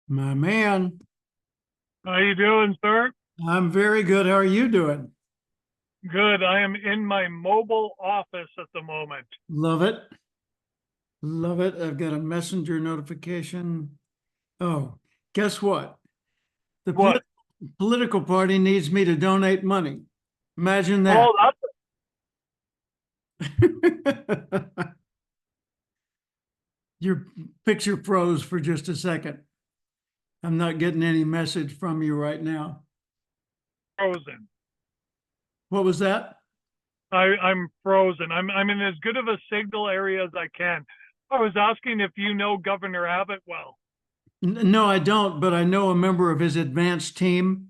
My man, How you doing, sir? I'm very good. How are you doing? Good. I am in my mobile office at the moment. Love it. Love it. I've got a messenger notification. Oh, guess what? The What? political party needs me to donate money. Imagine that. Oh, that's Your picture froze for just a second. I'm not getting any message from you right now. frozen. What was that? I'm frozen. I'm in as good of a signal area as I can. I was asking if you know Governor Abbott well. No, I don't, but I know a member of his advanced team,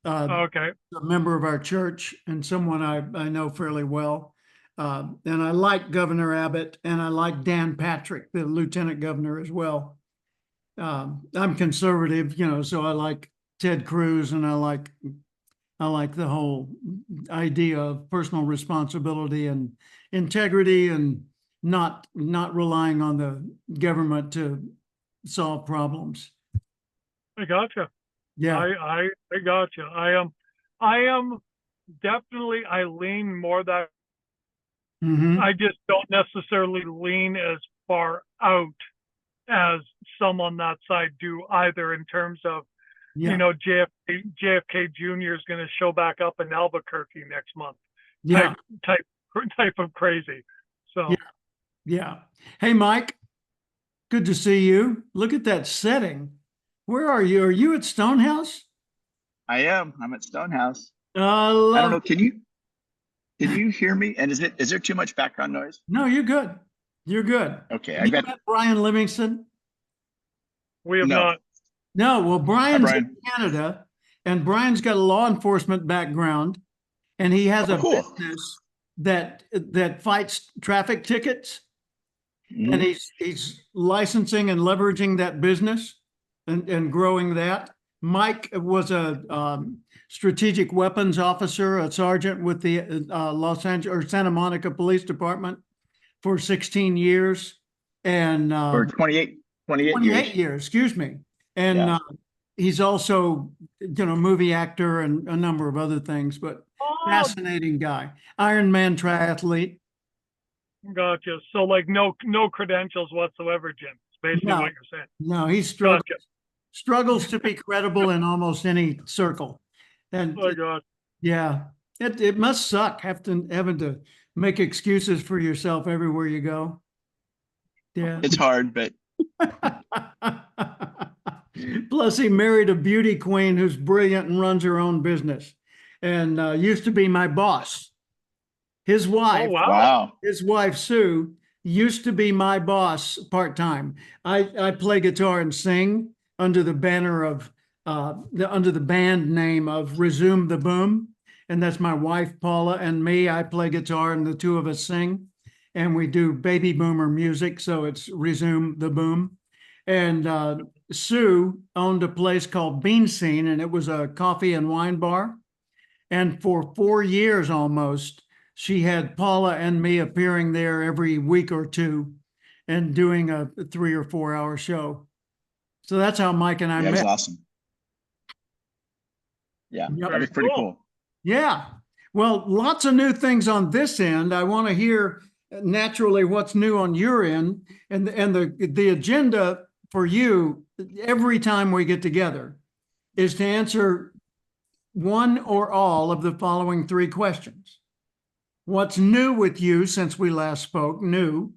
Okay. a member of our church, and someone I know fairly well. And I like Governor Abbott, and I like Dan Patrick, the lieutenant governor, as well. I'm conservative, so I like Ted Cruz, and I like the whole idea of personal responsibility and integrity, and not relying on the government to solve problems. I gotcha. Yeah. I gotcha. I am definitely I lean more that Hmm. I just don't necessarily lean as far out as some on that side do either in terms of Yeah. JFK Jr. is going to show back up in Albuquerque next month, type Yeah. type type of crazy. Yeah. So Yeah. Hey, Mike, good to see you. Look at that setting. Where are you? Are you at Stonehouse? I am. I'm at Stonehouse. I I don't love know. it. Can you hear me? And is there too much background noise? No, you're good. You're good. Have Okay, I you got met Brian Livingston? we have no. not. No. Well, Hi, Brian's in Brian. Canada, and Brian's got a law enforcement background, and he has Oh, a cool. business that fights traffic tickets, and Hmm. he's licensing and leveraging that business and growing that. Mike was a strategic weapons officer, a sergeant with the Los Angeles or Santa Monica Police Department for 16 years and For 28 28 years. years, excuse me. And Yeah. he's also, movie actor and a number of other things, but Oh, fascinating guy. Ironman triathlete. gotcha. So like no credentials whatsoever, Jim. It's basically No, what you're saying. no, he Gotcha. struggles to be credible in almost any circle. And Oh god. yeah, it must suck having to make excuses for yourself everywhere you go. Yeah. It's hard, but Plus, he married a beauty queen who's brilliant and runs her own business, and used to be my boss. His Oh wife, wow. wow. his wife Sue, used to be my boss part time. I play guitar and sing under the banner of under the band name of Resume the Boom, and that's my wife Paula and me. I play guitar and the two of us sing, and we do baby boomer music, so it's Resume the Boom. And Sue owned a place called Bean Scene, and it was a coffee and wine bar. And for 4 years almost, she had Paula and me appearing there every week or two and doing a 3 or 4 hour show. So that's how Mike and I Yeah, it's met. awesome. Yeah, that Yep. Very is pretty cool. cool. Yeah. Well, lots of new things on this end. I want to hear naturally what's new on your end, and the agenda for you every time we get together is to answer one or all of the following three questions. What's new with you since we last spoke? New.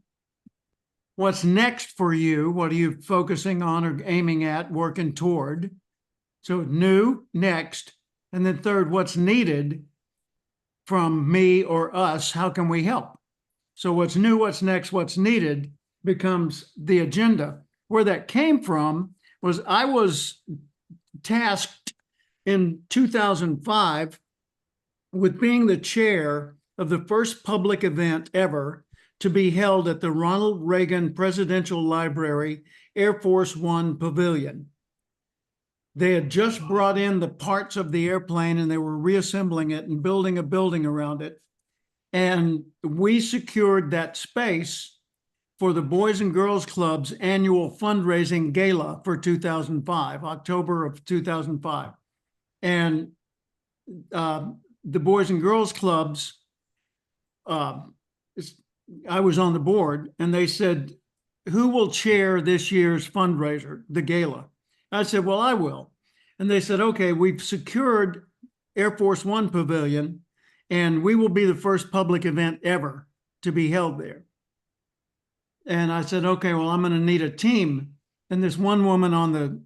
What's next for you? What are you focusing on or aiming at, working toward? So new, next. And then third, what's needed from me or us? How can we help? So what's new, what's next, what's needed becomes the agenda. Where that came from was I was tasked in 2005 with being the chair of the first public event ever to be held at the Ronald Reagan Presidential Library Air Force One Pavilion. They had just brought in the parts of the airplane and they were reassembling it and building a building around it. And we secured that space for the Boys and Girls Club's annual fundraising gala for 2005, October of 2005. And the Boys and Girls Clubs, I was on the board, and they said, who will chair this year's fundraiser, the gala? I said, well, I will. And they said, okay, we've secured Air Force One Pavilion, and we will be the first public event ever to be held there. And I said, okay, well, I'm going to need a team. And this one woman on the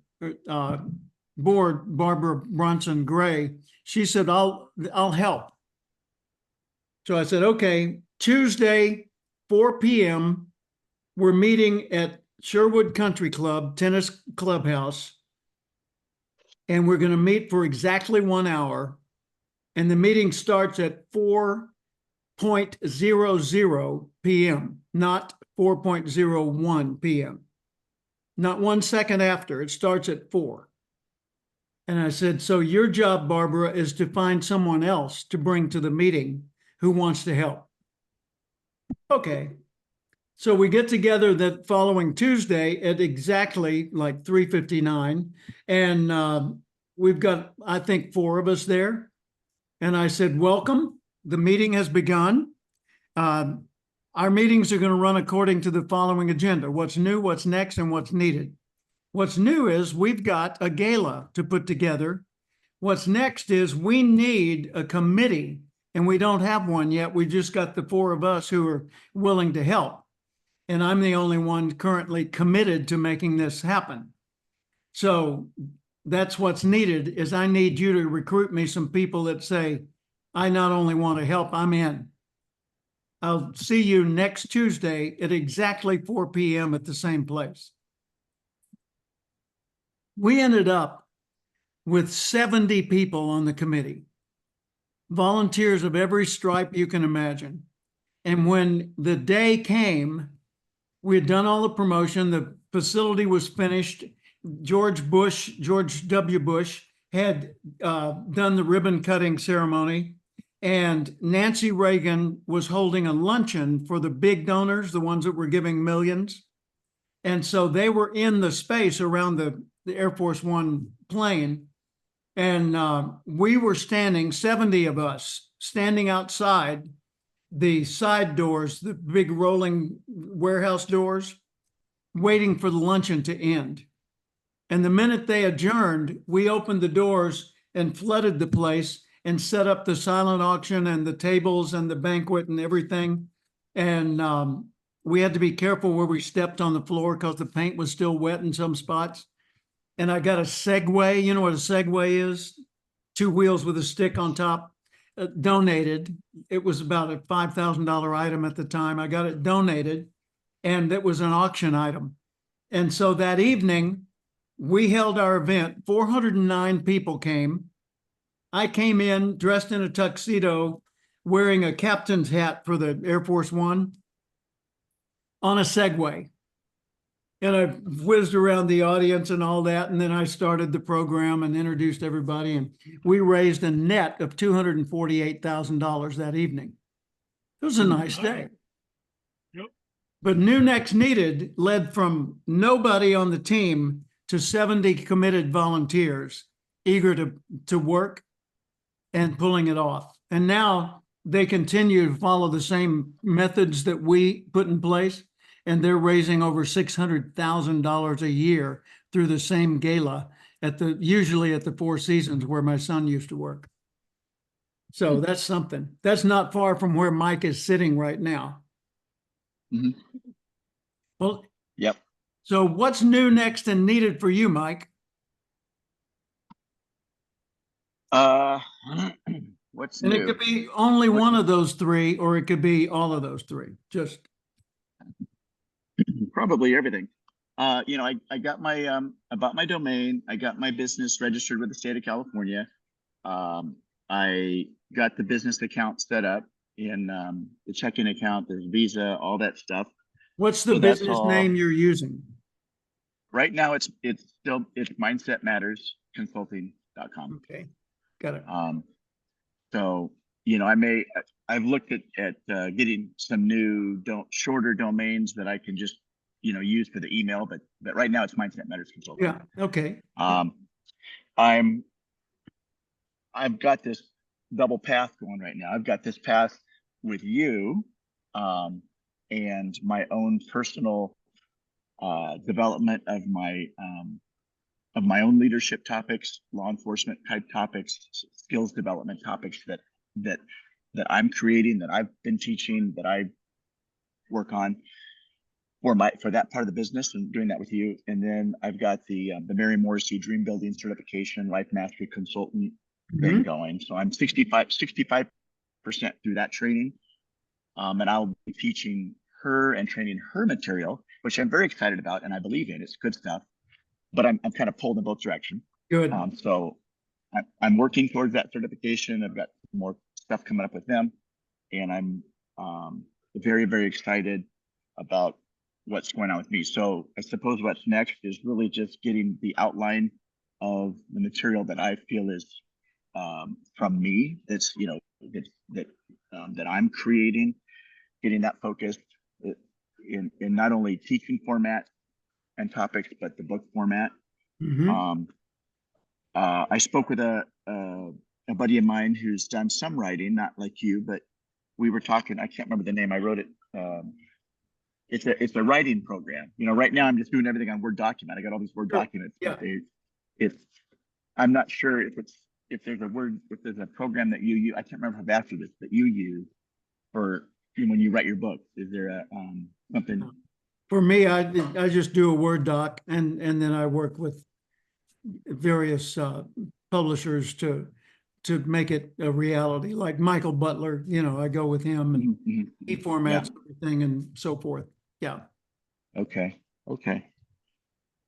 board, Barbara Bronson Gray, she said, I'll help. So I said, okay, Tuesday, 4 p.m., we're meeting at Sherwood Country Club, tennis clubhouse, and we're going to meet for exactly 1 hour. And the meeting starts at 4:00 p.m., not 4:01 p.m. Not 1 second after, it starts at 4. And I said, so your job, Barbara, is to find someone else to bring to the meeting who wants to help. Okay. So we get together that following Tuesday at exactly like 3:59. And we've got, I think, 4 of us there. And I said, welcome. The meeting has begun. Our meetings are going to run according to the following agenda: what's new, what's next, and what's needed. What's new is we've got a gala to put together. What's next is we need a committee, and we don't have one yet. We just got the 4 of us who are willing to help. And I'm the only one currently committed to making this happen. So that's what's needed, is I need you to recruit me some people that say, I not only want to help, I'm in. I'll see you next Tuesday at exactly 4 p.m. at the same place. We ended up with 70 people on the committee, volunteers of every stripe you can imagine. And when the day came, we had done all the promotion, the facility was finished. George W. Bush had done the ribbon cutting ceremony, and Nancy Reagan was holding a luncheon for the big donors, the ones that were giving millions. And so they were in the space around the Air Force One plane. And we were standing, 70 of us, standing outside the side doors, the big rolling warehouse doors, waiting for the luncheon to end. And the minute they adjourned, we opened the doors and flooded the place and set up the silent auction and the tables and the banquet and everything. And we had to be careful where we stepped on the floor because the paint was still wet in some spots. And I got a Segway. You know what a Segway is? 2 wheels with a stick on top, donated. It was about a $5,000 item at the time. I got it donated, and it was an auction item. And so that evening, we held our event. 409 people came. I came in dressed in a tuxedo, wearing a captain's hat for the Air Force One on a Segway. And I whizzed around the audience and all that. And then I started the program and introduced everybody. And we raised a net of $248,000 that evening. It was a nice day. Yep. But New Next Needed led from nobody on the team to 70 committed volunteers eager to work and pulling it off. And now they continue to follow the same methods that we put in place, and they're raising over $600,000 a year through the same gala usually at the Four Seasons where my son used to work. So that's something. That's not far from where Mike is sitting right now. Mhm. Well, Yep. so what's new, next, and needed for you, Mike? What's And it new? could be only one of those 3, or it could be all of those 3. Just Probably everything. You know, I got my I bought my domain. I got my business registered with the state of California. I got the business account set up in the checking account. There's Visa, all that stuff. what's the So that's business all. name you're using? Right now, it's Mindset Matters Consulting.com. Okay, got it. So, you know, I may, I've looked at getting some new shorter domains that I can just, use for the email, but right now it's Mindset Matters Consulting. Yeah. Okay. I've got this double path going right now. I've got this path with you, and my own personal development of my own leadership topics, law enforcement type topics, skills development topics that I'm creating, that I've been teaching, that I work on for that part of the business, and doing that with you. And then I've got the Mary Morrissey Dream Building Certification Life Mastery Consultant thing going. So I'm 65% through that training. And I'll be teaching her and training her material, which I'm very excited about and I believe in. It's good stuff, but I'm kind of pulled in both directions. Good. So I'm working towards that certification. I've got more stuff coming up with them, and I'm very, very excited about what's going on with me. So I suppose what's next is really just getting the outline of the material that I feel is from me. That's that I'm creating, getting that focused in not only teaching format and topics, but the book format. I spoke with a buddy of mine who's done some writing, not like you, but we were talking. I can't remember the name. I wrote it. It's a writing program. Right now I'm just doing everything on Word document. I got all these Word documents. Yeah. I'm not sure if there's a program that you use. I can't remember if I've asked you this, that you use for when you write your book. Is there something? For me, I just do a Word doc, and then I work with various publishers to make it a reality. Like Michael Butler, I go with him, and he formats everything and so forth. Yeah. Okay.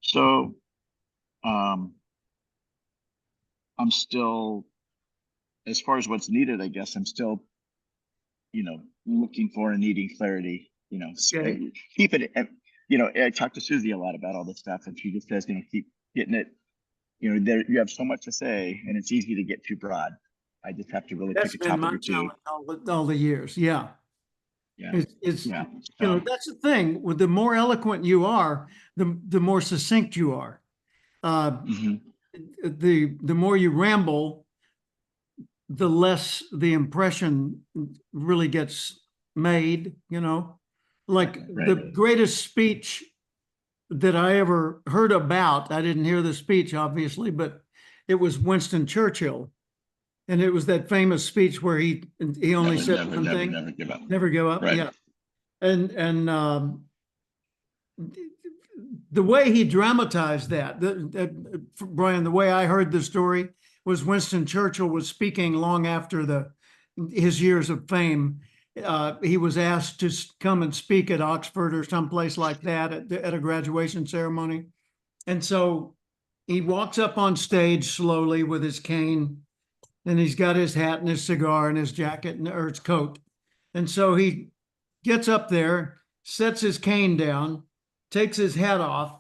So, I'm still, as far as what's needed, I guess I'm still, looking for and needing clarity. Okay. Keep it. I talk to Susie a lot about all this stuff, and she just says, keep getting it. There you have so much to say, and it's easy to get too broad. I just have to really That's pick a been topic my or two. challenge all the years. Yeah. Yeah. It's Yeah. that's the thing. With the more eloquent you are, the more succinct you are. The more you ramble, the less the impression really gets made. Like Right. the greatest speech that I ever heard about. I didn't hear the speech, obviously, but it was Winston Churchill. And it was that famous speech where he only said one thing. Never give up. Never give up. Right. Yeah. And the way he dramatized that, Brian, the way I heard the story was Winston Churchill was speaking long after his years of fame. He was asked to come and speak at Oxford or someplace like that at a graduation ceremony. And so he walks up on stage slowly with his cane, and he's got his hat and his cigar and his jacket or his coat. And so he gets up there, sets his cane down, takes his hat off,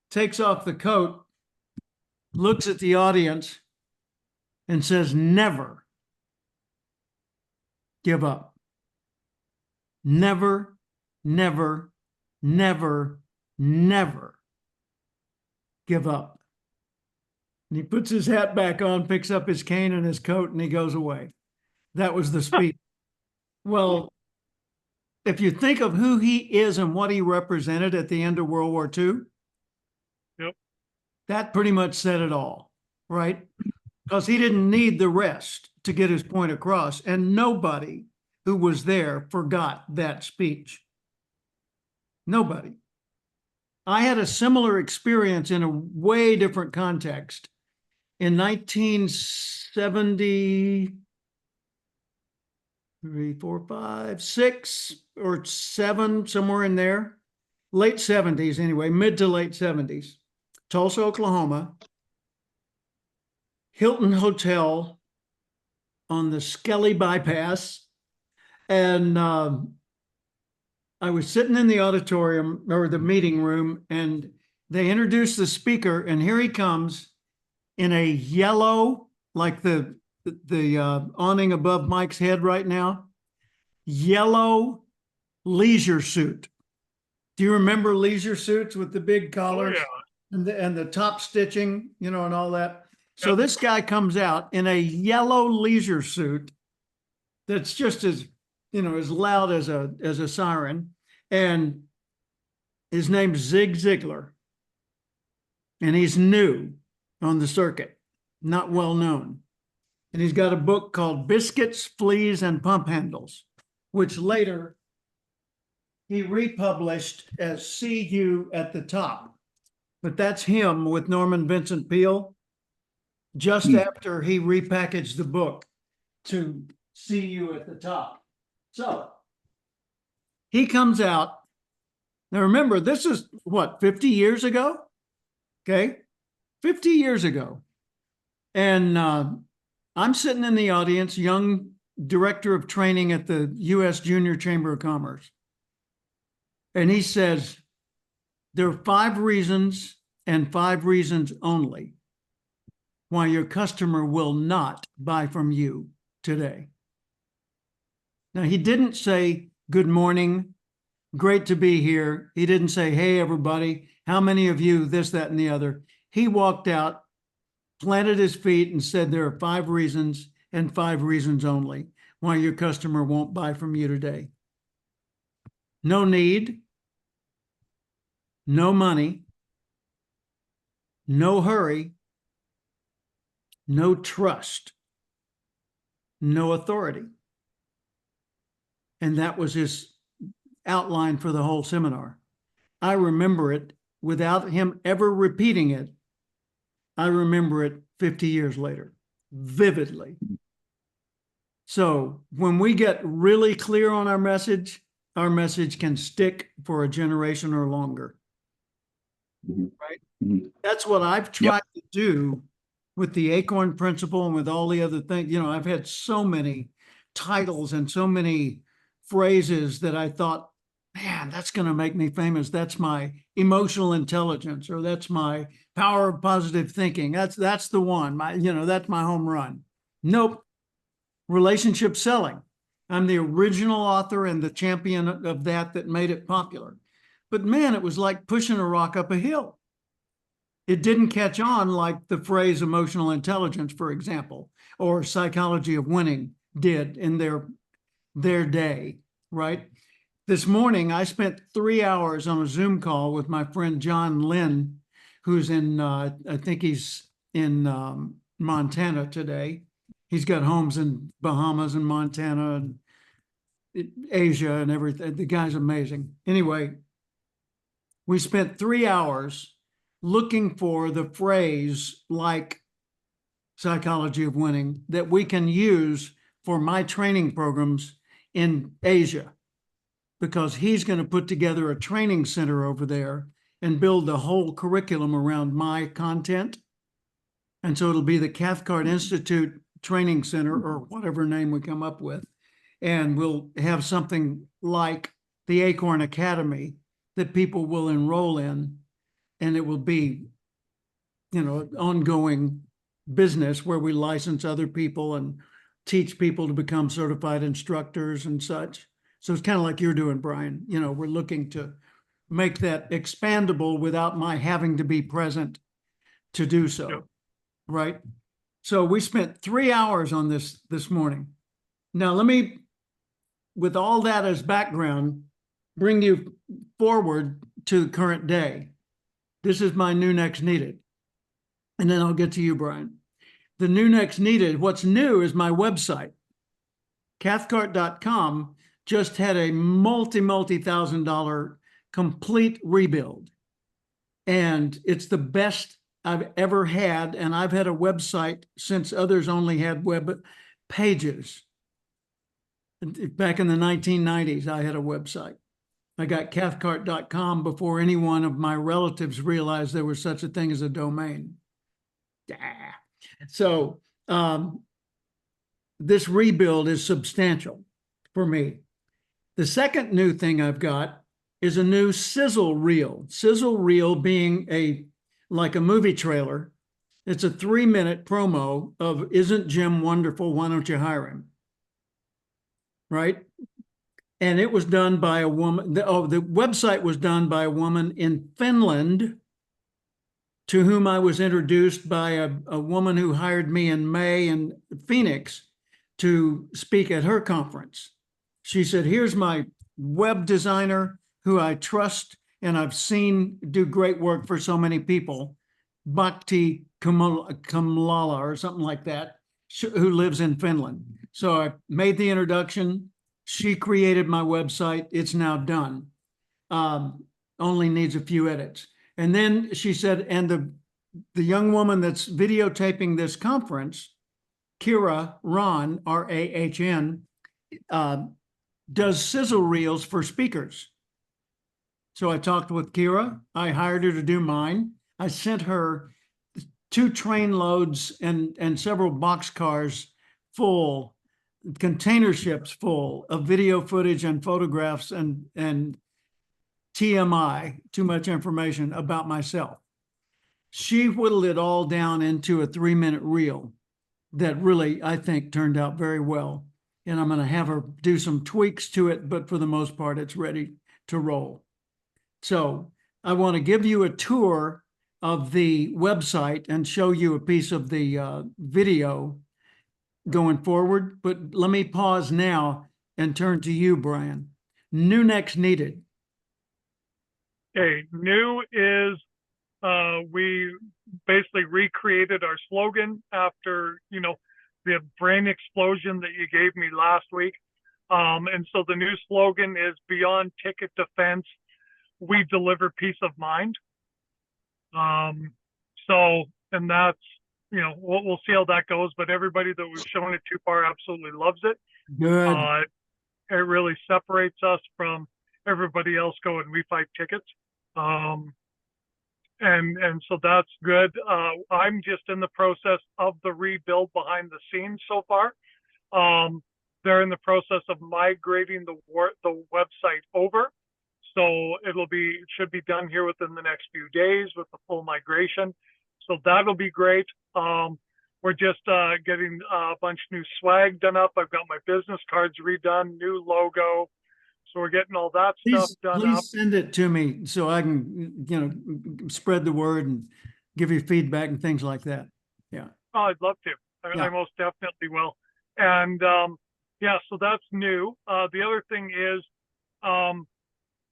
takes off the coat, looks at the audience, and says, "Never give up. Never, never, never, never give up." And he puts his hat back on, picks up his cane and his coat, and he goes away. That was the speech. Well, if you think of who he is and what he represented at the end of World War II, that pretty much said it all, right? Because he didn't need the rest to get his point across, and nobody who was there forgot that speech. Nobody. I had a similar experience in a way different context. In 1973, 4, 5, 6, or 7, somewhere in there, late 70s anyway, mid to late 70s, Tulsa, Oklahoma, Hilton Hotel on the Skelly Bypass. And I was sitting in the auditorium or the meeting room, and they introduced the speaker, and here he comes in a yellow, like the awning above Mike's head right now, yellow leisure suit. Do you remember leisure suits with the big collars and the top stitching, you know, and all that? So Yep. this guy comes out in a yellow leisure suit that's just as, you know, as loud as a siren, and his name's Zig Ziglar, and he's new on the circuit, not well known. And he's got a book called Biscuits, Fleas, and Pump Handles, which later he republished as See You at the Top. But that's him with Norman Vincent Peale just after he repackaged the book to See You at the Top. So he comes out. Now remember, this is what, 50 years ago? Okay, 50 years ago. And I'm sitting in the audience, young director of training at the U.S. Junior Chamber of Commerce. And he says, there are 5 reasons and 5 reasons only why your customer will not buy from you today. Now, he didn't say, good morning, great to be here. He didn't say, hey, everybody, how many of you, this, that, and the other. He walked out, planted his feet, and said, there are 5 reasons and 5 reasons only why your customer won't buy from you today. No need, no money, no hurry, no trust, no authority. And that was his outline for the whole seminar. I remember it without him ever repeating it. I remember it 50 years later, vividly. So when we get really clear on our message can stick for a generation or longer. Right? That's what I've tried to do with the Acorn Principle and with all the other things. You know, I've had so many titles and so many phrases that I thought, man, that's going to make me famous. That's my emotional intelligence, or that's my power of positive thinking. That's the one. That's my home run. Nope. Relationship selling. I'm the original author and the champion of that made it popular. But man, it was like pushing a rock up a hill. It didn't catch on like the phrase emotional intelligence, for example, or psychology of winning did in their day, right? This morning, I spent 3 hours on a Zoom call with my friend John Lynn, who's I think he's in Montana today. He's got homes in Bahamas and Montana and Asia and everything. The guy's amazing. Anyway, we spent 3 hours looking for the phrase like psychology of winning that we can use for my training programs in Asia, because he's going to put together a training center over there and build the whole curriculum around my content. And so it'll be the Cathcart Institute Training Center, or whatever name we come up with. And we'll have something like the Acorn Academy that people will enroll in. And it will be, ongoing business where we license other people and teach people to become certified instructors and such. So it's kind of like you're doing, Brian. We're looking to make that expandable without my having to be present to do so. Yep. Right? So we spent 3 hours on this morning. Now, let me, with all that as background, bring you forward to the current day. This is my new next needed. And then I'll get to you, Brian. The new next needed, what's new is my website. Cathcart.com just had a multi-$1,000 complete rebuild. And it's the best I've ever had. And I've had a website since others only had web pages. Back in the 1990s, I had a website. I got Cathcart.com before any one of my relatives realized there was such a thing as a domain. So this rebuild is substantial for me. The second new thing I've got is a new sizzle reel. Sizzle reel being like a movie trailer. It's a 3-minute promo of "Isn't Jim wonderful? Why don't you hire him?" Right? And it was done by a woman. The website was done by a woman in Finland, to whom I was introduced by a woman who hired me in May in Phoenix to speak at her conference. She said, here's my web designer who I trust and I've seen do great work for so many people, Bhakti Kamlala or something like that, who lives in Finland. So I made the introduction. She created my website. It's now done. Only needs a few edits. And then she said, and the young woman that's videotaping this conference, Kira Ron, R-A-H-N, does sizzle reels for speakers. So I talked with Kira. I hired her to do mine. I sent her 2 train loads and several boxcars full, container ships full of video footage and photographs and TMI, too much information about myself. She whittled it all down into a 3-minute reel that really, I think, turned out very well. And I'm going to have her do some tweaks to it, but for the most part, it's ready to roll. So I want to give you a tour of the website and show you a piece of the video going forward. But let me pause now and turn to you, Brian. New next needed. Okay, new is we basically recreated our slogan after, the brain explosion that you gave me last week. And so the new slogan is beyond ticket defense, we deliver peace of mind. And that's, we'll see how that goes, but everybody that we've shown it to far absolutely loves it. Good. It really separates us from everybody else going, we fight tickets. And so that's good. I'm just in the process of the rebuild behind the scenes so far. They're in the process of migrating the website over. So it should be done here within the next few days with the full migration. So that'll be great. We're just getting a bunch of new swag done up. I've got my business cards redone, new logo. So we're getting all that stuff done up. Please send it to me so I can, spread the word and give you feedback and things like that. Yeah. Oh, I'd love to. I most definitely will. And so that's new. The other thing is,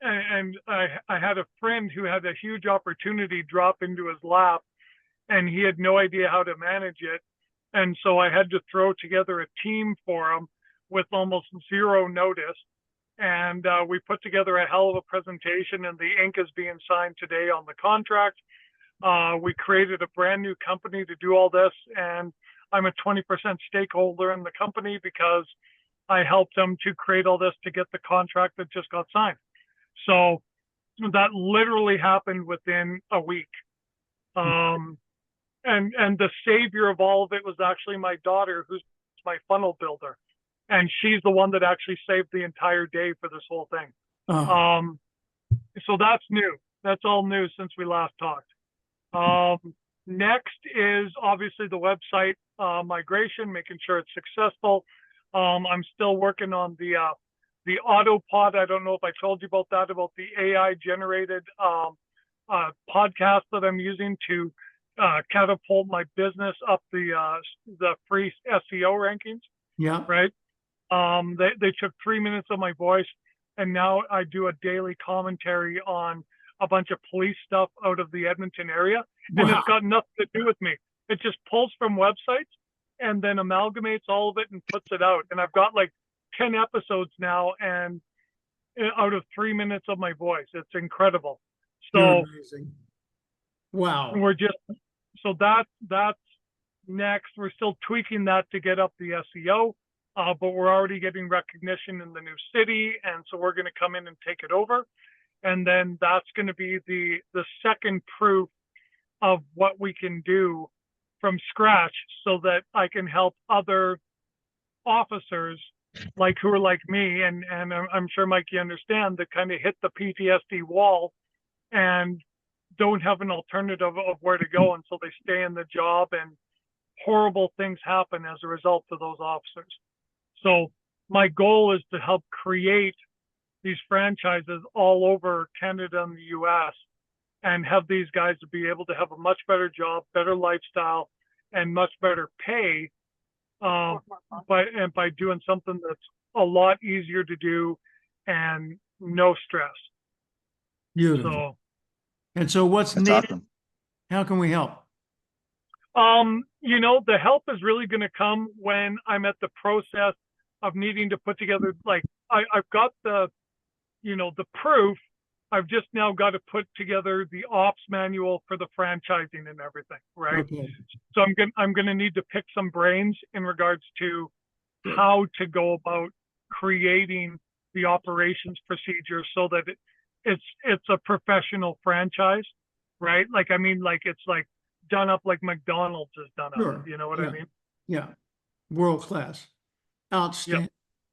and I had a friend who had a huge opportunity drop into his lap, and he had no idea how to manage it. And so I had to throw together a team for him with almost zero notice. And we put together a hell of a presentation, and the ink is being signed today on the contract. We created a brand new company to do all this, and I'm a 20% stakeholder in the company because I helped them to create all this to get the contract that just got signed. So that literally happened within a week. And the savior of all of it was actually my daughter, who's my funnel builder. And she's the one that actually saved the entire day for this whole thing. So that's new. That's all new since we last talked. Next is obviously the website migration, making sure it's successful. I'm still working on the AutoPod. I don't know if I told you about that, about the AI generated podcast that I'm using to catapult my business up the free SEO rankings. Yeah. Right. They took 3 minutes of my voice, and now I do a daily commentary on a bunch of police stuff out of the Edmonton area. And It's got nothing to do with me. It just pulls from websites and then amalgamates all of it and puts it out. And I've got like 10 episodes now, and out of 3 minutes of my voice. It's incredible. So amazing. Wow. That's next. We're still tweaking that to get up the SEO. But we're already getting recognition in the new city, and so we're going to come in and take it over. And then that's going to be the second proof of what we can do from scratch, so that I can help other officers who are like me, and I'm sure, Mike, you understand, that kind of hit the PTSD wall and don't have an alternative of where to go, and so they stay in the job, and horrible things happen as a result to those officers. So my goal is to help create these franchises all over Canada and the US and have these guys to be able to have a much better job, better lifestyle, and much better pay by doing something that's a lot easier to do and no stress. Beautiful. So, And so what's That's needed? awesome. How can we help? you know, the help is really going to come when I'm at the process of needing to put together, like, I've got the, you know, the proof. I've just now got to put together the ops manual for the franchising and everything, right? Okay. So I'm gonna need to pick some brains in regards to Good. how to go about creating the operations procedure so that it's a professional franchise, right? Like, I mean, like, it's like done up like McDonald's is done Sure. up. You know what Yeah. I mean? Yeah. World class. Outstanding.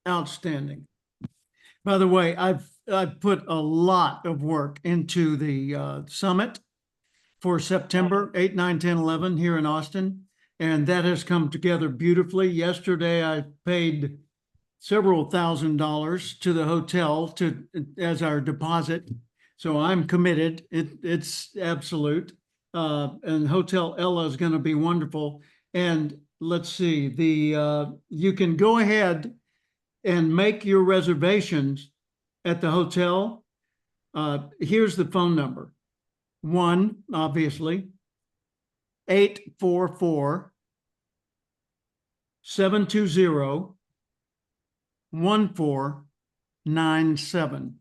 Outstanding. By the way, I've put a lot of work into the summit for September 8, 9, 10, 11 here in Austin. And that has come together beautifully. Yesterday, I paid several $1,000s to the hotel as our deposit. So I'm committed. It's absolute. And Hotel Ella is going to be wonderful. And let's see, you can go ahead and make your reservations at the hotel. Here's the phone number. 1, obviously, 844 720 1497.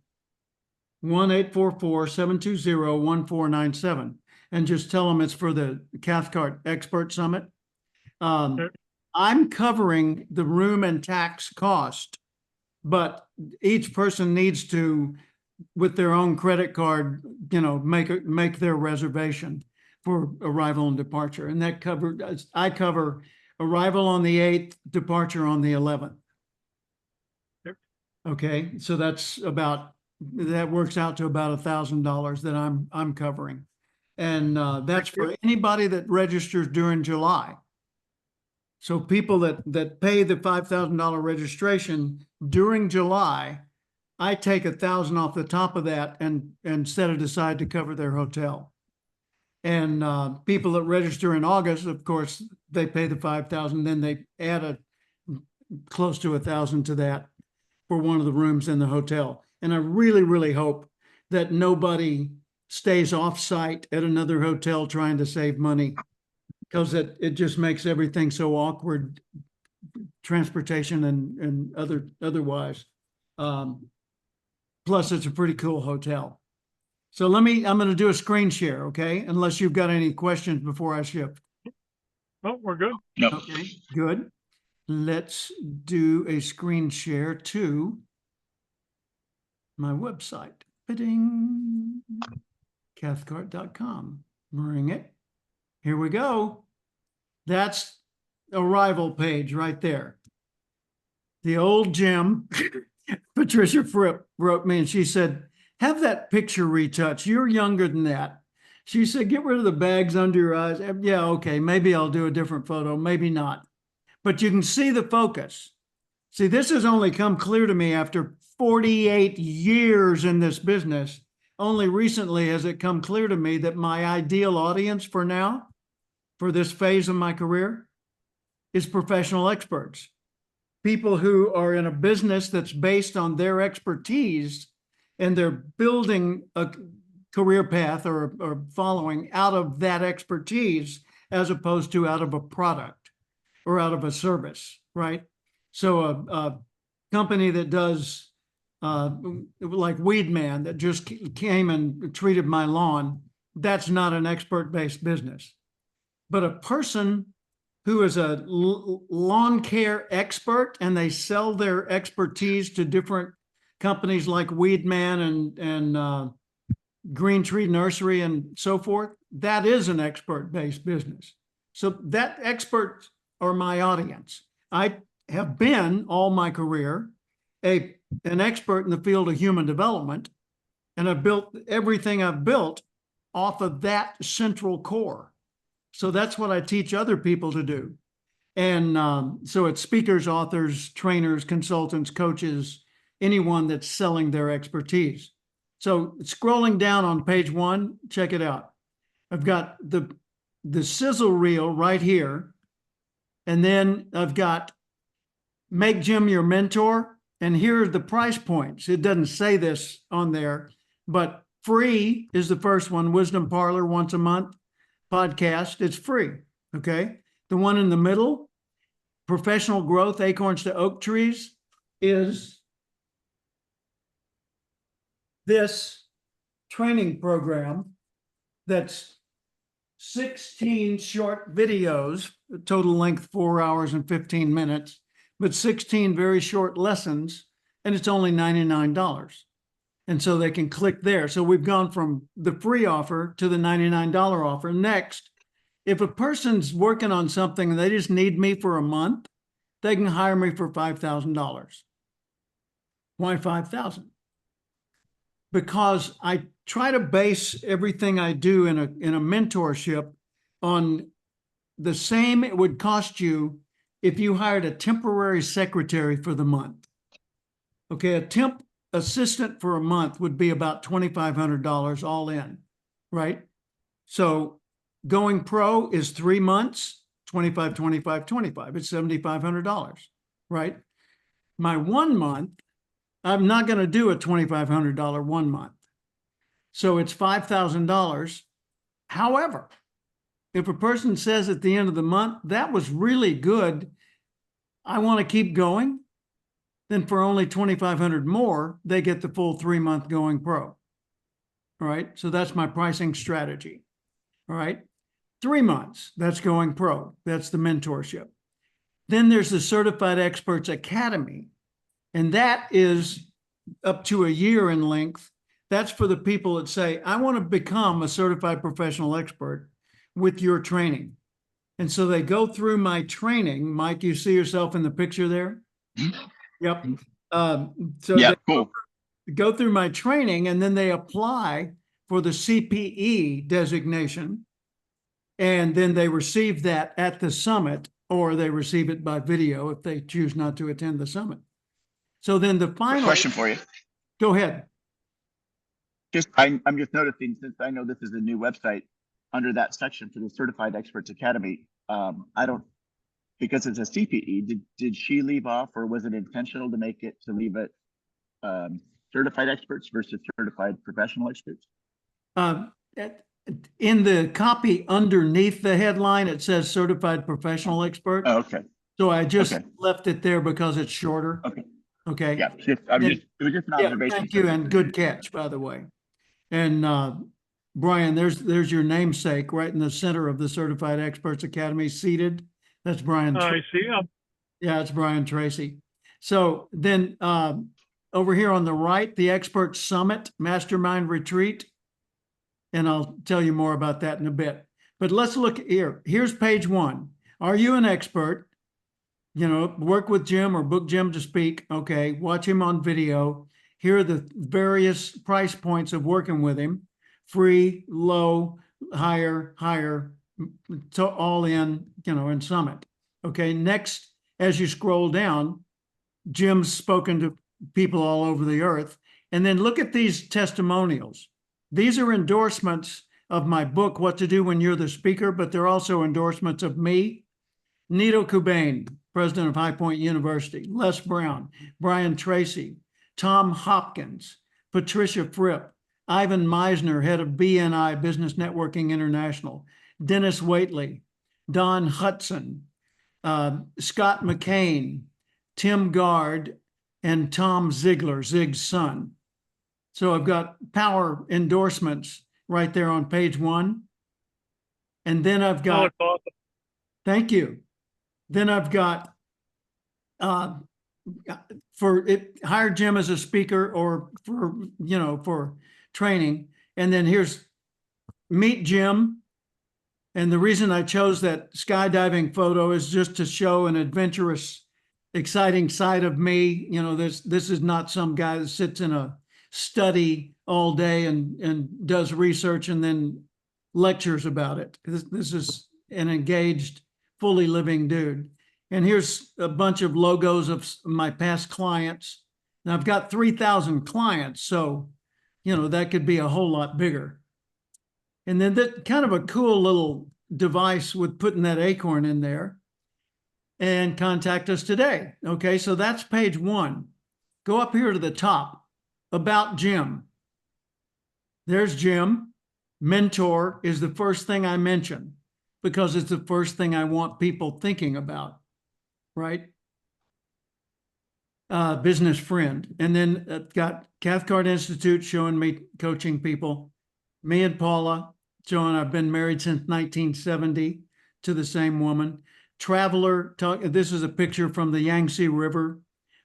1-844-720-1497. And just tell them it's for the Cathcart Expert Summit. Sure. I'm covering the room and tax cost, but each person needs to, with their own credit card, you know, make their reservation for arrival and departure. And that I cover arrival on the 8th, departure on the 11th. Yep. Okay, so that works out to about $1,000 that I'm covering. And that's for anybody that registers during July. So people that pay the $5,000 registration during July, I take $1,000 off the top of that and set it aside to cover their hotel. And people that register in August, of course, they pay the $5,000, then they add close to $1,000 to that for one of the rooms in the hotel. And I really, really hope that nobody stays off-site at another hotel trying to save money, because it just makes everything so awkward, transportation and otherwise. Plus, it's a pretty cool hotel. So I'm going to do a screen share, okay? Unless you've got any questions before I shift. Oh, we're good. No. Okay, good. Let's do a screen share to my website. Bidding. Cathcart.com. Bring it. Here we go. That's arrival page right there. The old gym. Patricia Fripp wrote me and she said, have that picture retouched. You're younger than that. She said, get rid of the bags under your eyes. Yeah, okay, maybe I'll do a different photo, maybe not. But you can see the focus. See, this has only come clear to me after 48 years in this business. Only recently has it come clear to me that my ideal audience for now, for this phase of my career, is professional experts. People who are in a business that's based on their expertise and they're building a career path or following out of that expertise as opposed to out of a product or out of a service, right? So a company that does like Weed Man that just came and treated my lawn, that's not an expert-based business. But a person who is a lawn care expert and they sell their expertise to different companies like Weed Man and Green Tree Nursery and so forth, that is an expert-based business. So that experts are my audience. I have been all my career an expert in the field of human development, and I've built everything I've built off of that central core. So that's what I teach other people to do. And so it's speakers, authors, trainers, consultants, coaches, anyone that's selling their expertise. So scrolling down on page 1, check it out. I've got the sizzle reel right here. And then I've got make Jim your mentor. And here are the price points. It doesn't say this on there, but free is the first one. Wisdom Parlor once a month podcast. It's free. Okay. The one in the middle, professional growth, acorns to oak trees, is this training program that's 16 short videos, total length 4 hours and 15 minutes, but 16 very short lessons, and it's only $99. And so they can click there. So we've gone from the free offer to the $99 offer. Next, if a person's working on something and they just need me for a month, they can hire me for $5,000. Why 5,000? Because I try to base everything I do in a mentorship on the same it would cost you if you hired a temporary secretary for the month. Okay, a temp assistant for a month would be about $2,500 all in, right? So going pro is 3 months, 25, 25, 25. It's $7,500, right? My 1 month, I'm not going to do a $2,500 1 month. So it's $5,000. However, if a person says at the end of the month, that was really good, I want to keep going, then for only $2,500 more, they get the full 3 month going pro. All right. So that's my pricing strategy. All right. 3 months, that's going pro. That's the mentorship. Then there's the Certified Experts Academy. And that is up to a year in length. That's for the people that say, I want to become a certified professional expert with your training. And so they go through my training. Mike, you see yourself in the picture there? Yep. So Yeah, they cool. go through my training, and then they apply for the CPE designation. And then they receive that at the summit, or they receive it by video if they choose not to attend the summit. So then the final Question for you. Go ahead. I'm just noticing, since I know this is a new website, under that section for the Certified Experts Academy, I don't, because it's a CPE, did she leave off, or was it intentional to make it, to leave it certified experts versus certified professional experts? In the copy underneath the headline, it says certified professional expert. Oh, okay. So I just left it there because it's shorter. Okay. Okay. Yeah. It was just an observation. Thank you, and good catch, by the way. And Brian, there's your namesake right in the center of the Certified Experts Academy seated. That's Brian. I see him. Yeah, it's Brian Tracy. So then over here on the right, the Expert Summit Mastermind Retreat. And I'll tell you more about that in a bit. But let's look here. Here's page 1. Are you an expert? You know, work with Jim or book Jim to speak. Okay, watch him on video. Here are the various price points of working with him. Free, low, higher, to all in, you know, and summit. Okay, next, as you scroll down, Jim's spoken to people all over the earth. And then look at these testimonials. These are endorsements of my book, What to Do When You're the Speaker, but they're also endorsements of me, Nito Kubain, president of High Point University, Les Brown, Brian Tracy, Tom Hopkins, Patricia Fripp, Ivan Meisner, head of BNI, Business Networking International, Dennis Waitley, Don Hudson, Scott McCain, Tim Gard, and Tom Ziegler, Zig's son. So I've got power endorsements right there on page 1. And then I've got, awesome. Thank you. Then I've got, hire Jim as a speaker or for training. And then here's meet Jim. And the reason I chose that skydiving photo is just to show an adventurous, exciting side of me. You know, this is not some guy that sits in a study all day and does research and then lectures about it. This is an engaged, fully living dude. And here's a bunch of logos of my past clients. And I've got 3,000 clients, so, you know, that could be a whole lot bigger. And then that kind of a cool little device with putting that acorn in there. And contact us today. Okay, so that's page 1. Go up here to the top, about Jim. There's Jim. Mentor is the first thing I mention because it's the first thing I want people thinking about, right? Business friend. And then got Cathcart Institute showing me coaching people. Me and Paula showing I've been married since 1970 to the same woman. Traveler, this is a picture from the Yangtze River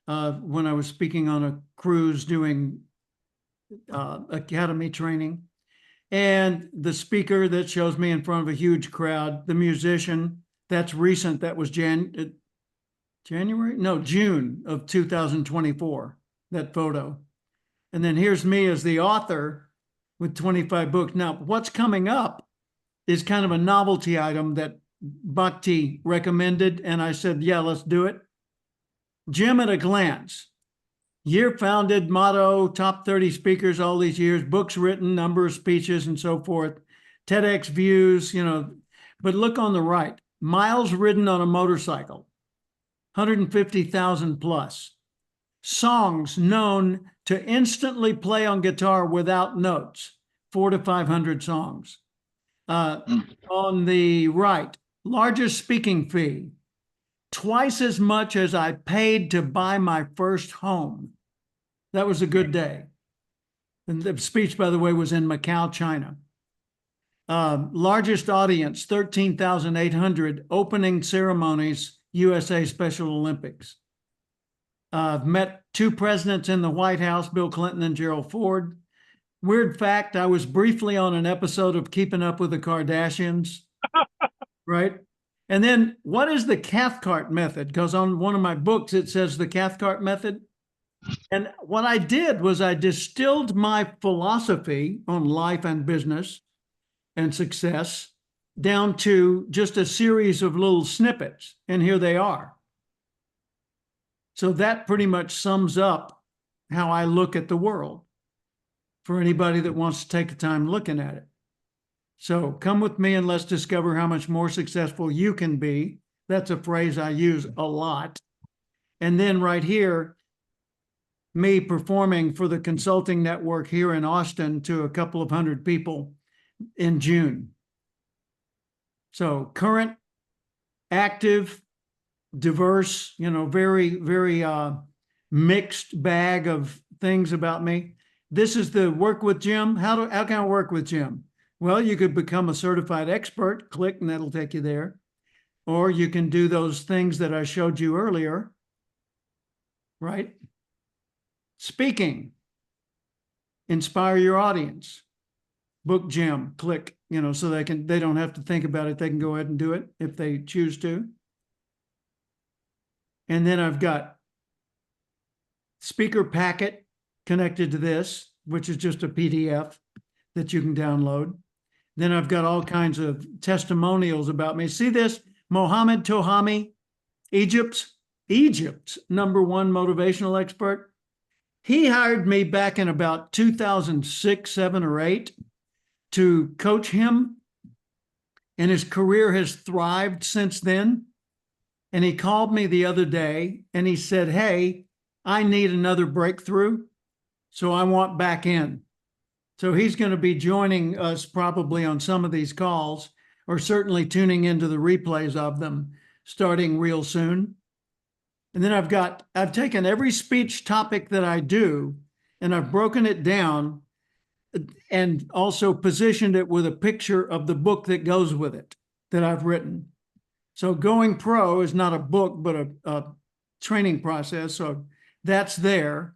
when I was speaking on a cruise doing academy training. And the speaker that shows me in front of a huge crowd, the musician, that's recent, that was January? No, June of 2024, that photo. And then here's me as the author with 25 books. Now, what's coming up is kind of a novelty item that Bhakti recommended, and I said, yeah, let's do it. Jim at a glance. Year founded, motto, top 30 speakers all these years, books written, number of speeches and so forth, TEDx views, you know. But look on the right, miles ridden on a motorcycle, 150,000 plus. Songs known to instantly play on guitar without notes, 400 to 500 songs. On the right, largest speaking fee, twice as much as I paid to buy my first home. That was a good day. And the speech, by the way, was in Macau, China. Largest audience, 13,800, opening ceremonies, USA Special Olympics. I've met 2 presidents in the White House, Bill Clinton and Gerald Ford. Weird fact, I was briefly on an episode of Keeping Up with the Kardashians, right? And then what is the Cathcart method? Because on one of my books, it says the Cathcart method. And what I did was I distilled my philosophy on life and business and success down to just a series of little snippets. And here they are. So that pretty much sums up how I look at the world for anybody that wants to take the time looking at it. So come with me and let's discover how much more successful you can be. That's a phrase I use a lot. And then right here, me performing for the consulting network here in Austin to a couple of hundred people in June. So current, active, diverse, you know, very, very mixed bag of things about me. This is the work with Jim. How can I work with Jim? Well, you could become a certified expert, click, and that'll take you there. Or you can do those things that I showed you earlier, right? Speaking, inspire your audience. Book Jim, click, you know, so they don't have to think about it. They can go ahead and do it if they choose to. And then I've got speaker packet connected to this, which is just a PDF that you can download. Then I've got all kinds of testimonials about me. See this? Mohammed Tohami, Egypt's #1 motivational expert. He hired me back in about 2006, 7, or 8 to coach him. And his career has thrived since then. And he called me the other day and he said, hey, I need another breakthrough. So I want back in. So he's going to be joining us probably on some of these calls, or certainly tuning into the replays of them starting real soon. And then I've taken every speech topic that I do and I've broken it down and also positioned it with a picture of the book that goes with it that I've written. So Going Pro is not a book, but a training process. So that's there.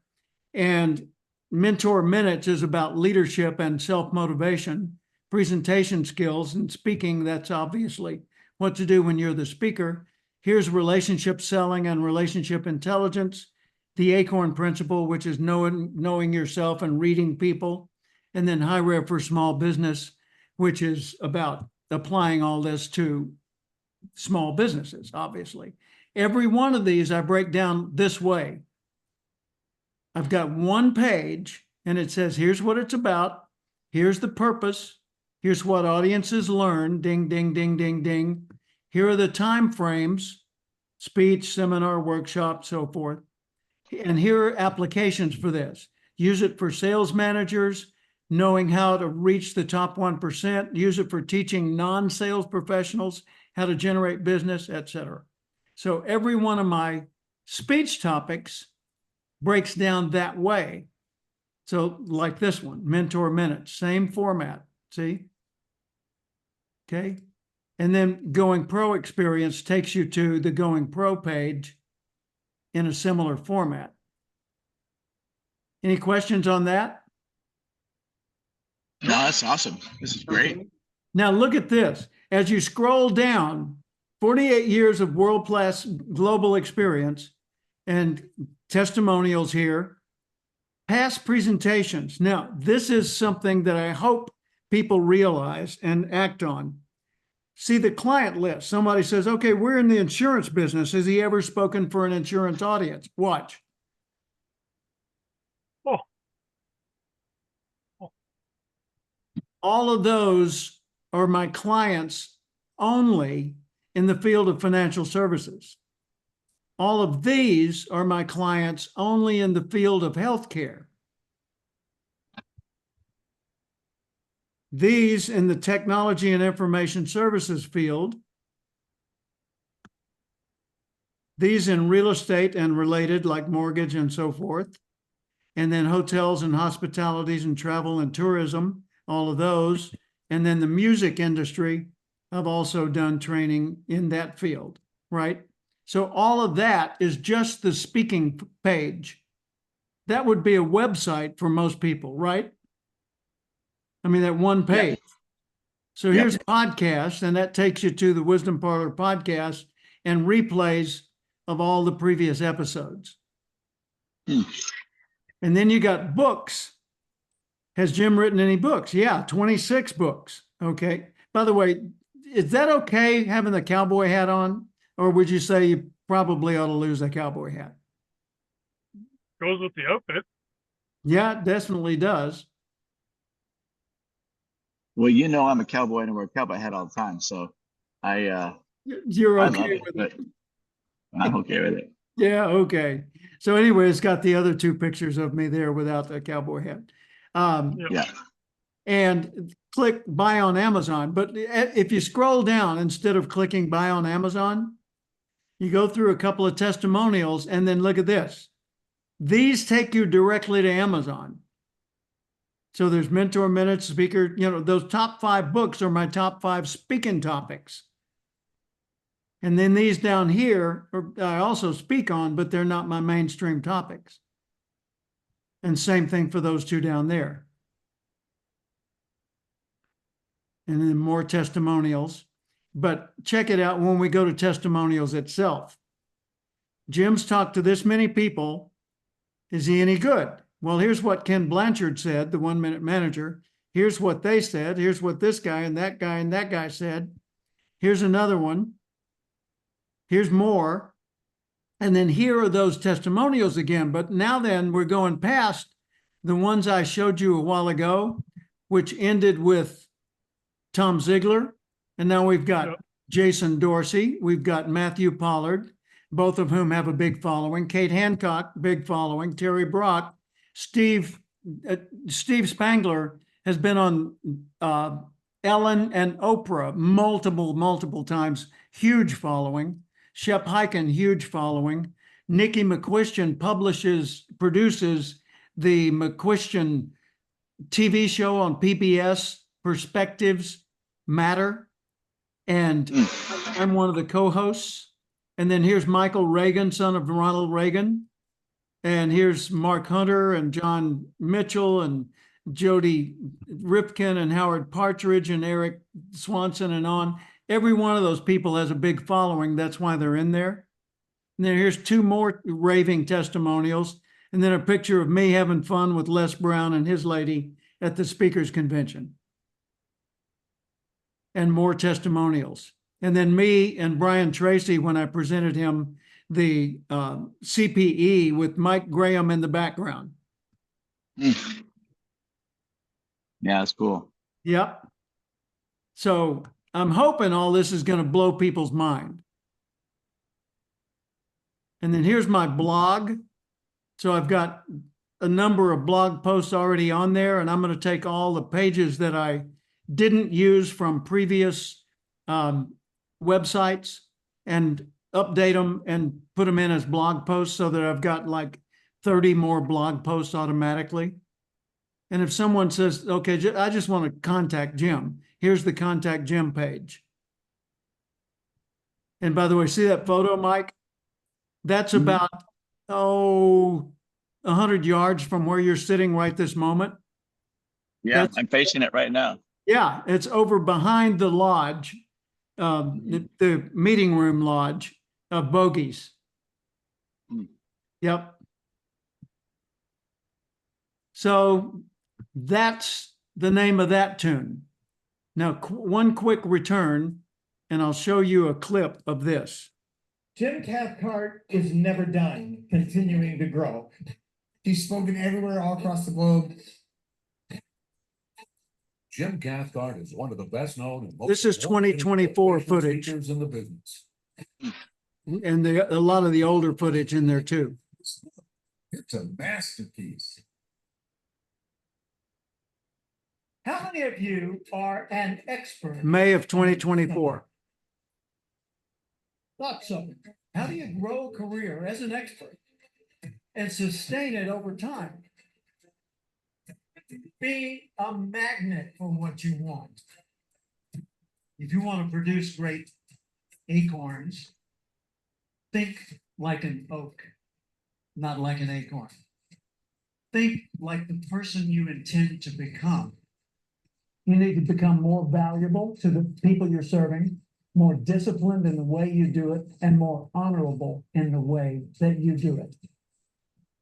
And Mentor Minutes is about leadership and self-motivation, presentation skills, and speaking. That's obviously what to do when you're the speaker. Here's relationship selling and relationship intelligence, the ACORN principle, which is knowing yourself and reading people, and then High Rev for Small Business, which is about applying all this to small businesses, obviously. Every one of these I break down this way. I've got one page and it says, here's what it's about. Here's the purpose. Here's what audiences learn. Ding, ding, ding, ding, ding. Here are the time frames, speech, seminar, workshop, so forth. And here are applications for this. Use it for sales managers, knowing how to reach the top 1%. Use it for teaching non-sales professionals how to generate business, etc. So every one of my speech topics breaks down that way. So like this one, Mentor Minutes, same format, see? Okay. And then Going Pro Experience takes you to the Going Pro page in a similar format. Any questions on that? No, that's awesome. This is great. Okay. Now look at this. As you scroll down, 48 years of world-class global experience and testimonials here, past presentations. Now, this is something that I hope people realize and act on. See the client list. Somebody says, okay, we're in the insurance business. Has he ever spoken for an insurance audience? Watch. Oh, All of those are my clients only in the field of financial services. All of these are my clients only in the field of healthcare. These in the technology and information services field. These in real estate and related, like mortgage and so forth. And then hotels and hospitalities and travel and tourism, all of those. And then the music industry, I've also done training in that field, right? So all of that is just the speaking page. That would be a website for most people, right? I mean, that one page. Yep. So Yep. here's podcasts, and that takes you to the Wisdom Parlor podcast and replays of all the previous episodes. Hmm. And then you got books. Has Jim written any books? Yeah, 26 books. Okay. By the way, is that okay having the cowboy hat on? Or would you say you probably ought to lose that cowboy hat? goes with the outfit. Yeah, it definitely does. Well, you know, I'm a cowboy and I wear a cowboy hat all the time. So You're I okay love it, with but it. I'm okay with it. Yeah, okay. So anyway, it's got the other two pictures of me there without the cowboy hat. Yeah. And click buy on Amazon. But if you scroll down, instead of clicking buy on Amazon, you go through a couple of testimonials and then look at this. These take you directly to Amazon. So there's Mentor Minutes, Speaker, you know, those top 5 books are my top 5 speaking topics. And then these down here, I also speak on, but they're not my mainstream topics. And same thing for those two down there. And then more testimonials. But check it out when we go to testimonials itself. Jim's talked to this many people. Is he any good? Well, here's what Ken Blanchard said, the 1 Minute Manager. Here's what they said. Here's what this guy and that guy and that guy said. Here's another one. Here's more. And then here are those testimonials again. But now then we're going past the ones I showed you a while ago, which ended with Tom Ziegler. And now we've got Jason Dorsey. We've got Matthew Pollard, both of whom have a big following. Kate Hancock, big following. Terry Brock. Steve Spangler has been on Ellen and Oprah multiple times. Huge following. Shep Hyken, huge following. Nikki McQuistion produces the McQuistion TV show on PBS, Perspectives Matter. And I'm one of the co-hosts. And then here's Michael Reagan, son of Ronald Reagan. And here's Mark Hunter and John Mitchell and Jody Ripken and Howard Partridge and Eric Swanson and on. Every one of those people has a big following. That's why they're in there. And then here's 2 more raving testimonials. And then a picture of me having fun with Les Brown and his lady at the speakers convention. And more testimonials. And then me and Brian Tracy, when I presented him the CPE with Mike Graham in the background. Yeah, that's cool. Yep. So I'm hoping all this is going to blow people's mind. And then here's my blog. So I've got a number of blog posts already on there, and I'm going to take all the pages that I didn't use from previous websites and update them and put them in as blog posts so that I've got like 30 more blog posts automatically. And if someone says, okay, I just want to contact Jim, here's the contact Jim page. And by the way, see that photo, Mike? That's about, 100 yards from where you're sitting right this moment. Yeah, I'm facing it right now. Yeah, it's over behind the lodge, the meeting room lodge of Bogies. Yep. So that's the name of that tune. Now, one quick return, and I'll show you a clip of this. Jim Cathcart is never done continuing to grow. He's spoken everywhere all across the globe. Jim Cathcart is one of the best known and most This is 2024 footage. speakers in the business. And a lot of the older footage in there too. It's a masterpiece. How many of you are an expert? May of 2024. Thought so. How do you grow a career as an expert and sustain it over time? Be a magnet for what you want. If you want to produce great acorns, think like an oak, not like an acorn. Think like the person you intend to become. You need to become more valuable to the people you're serving, more disciplined in the way you do it, and more honorable in the way that you do it.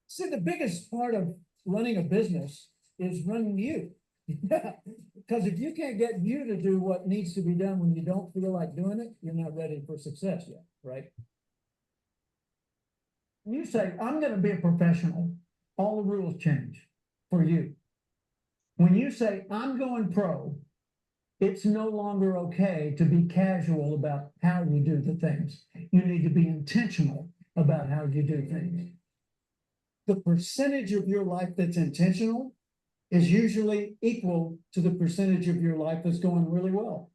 See, the biggest part of running a business is running you. Because if you can't get you to do what needs to be done when you don't feel like doing it, you're not ready for success yet, right? When you say, I'm going to be a professional, all the rules change for you. When you say, I'm going pro, it's no longer okay to be casual about how you do the things. You need to be intentional about how you do things. The percentage of your life that's intentional is usually equal to the percentage of your life that's going really well.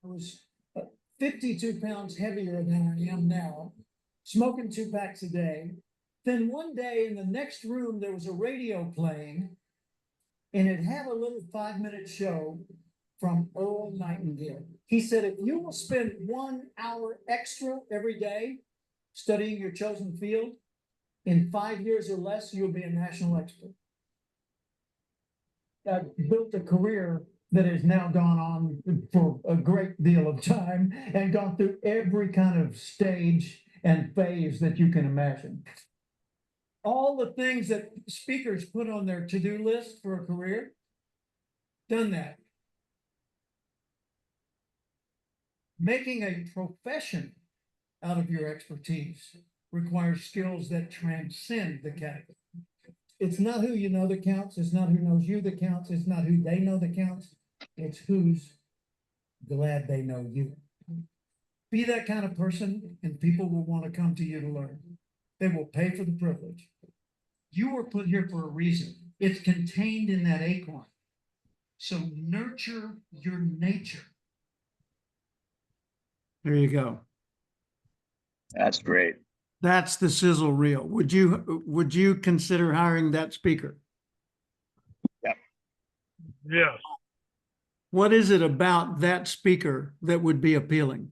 I was 52 pounds heavier than I am now, smoking 2 packs a day. Then one day in the next room, there was a radio playing, and it had a little 5-minute show from Earl Nightingale. He said, if you will spend 1 hour extra every day studying your chosen field, in 5 years or less, you'll be a national expert. I've built a career that has now gone on for a great deal of time and gone through every kind of stage and phase that you can imagine. All the things that speakers put on their to-do list for a career, done that. Making a profession out of your expertise requires skills that transcend the category. It's not who you know that counts. It's not who knows you that counts. It's not who they know that counts. It's who's glad they know you. Be that kind of person, and people will want to come to you to learn. They will pay for the privilege. You were put here for a reason. It's contained in that acorn. So nurture your nature. There you go. That's great. That's the sizzle reel. Would you consider hiring that speaker? Yes. What is it about that speaker that would be appealing?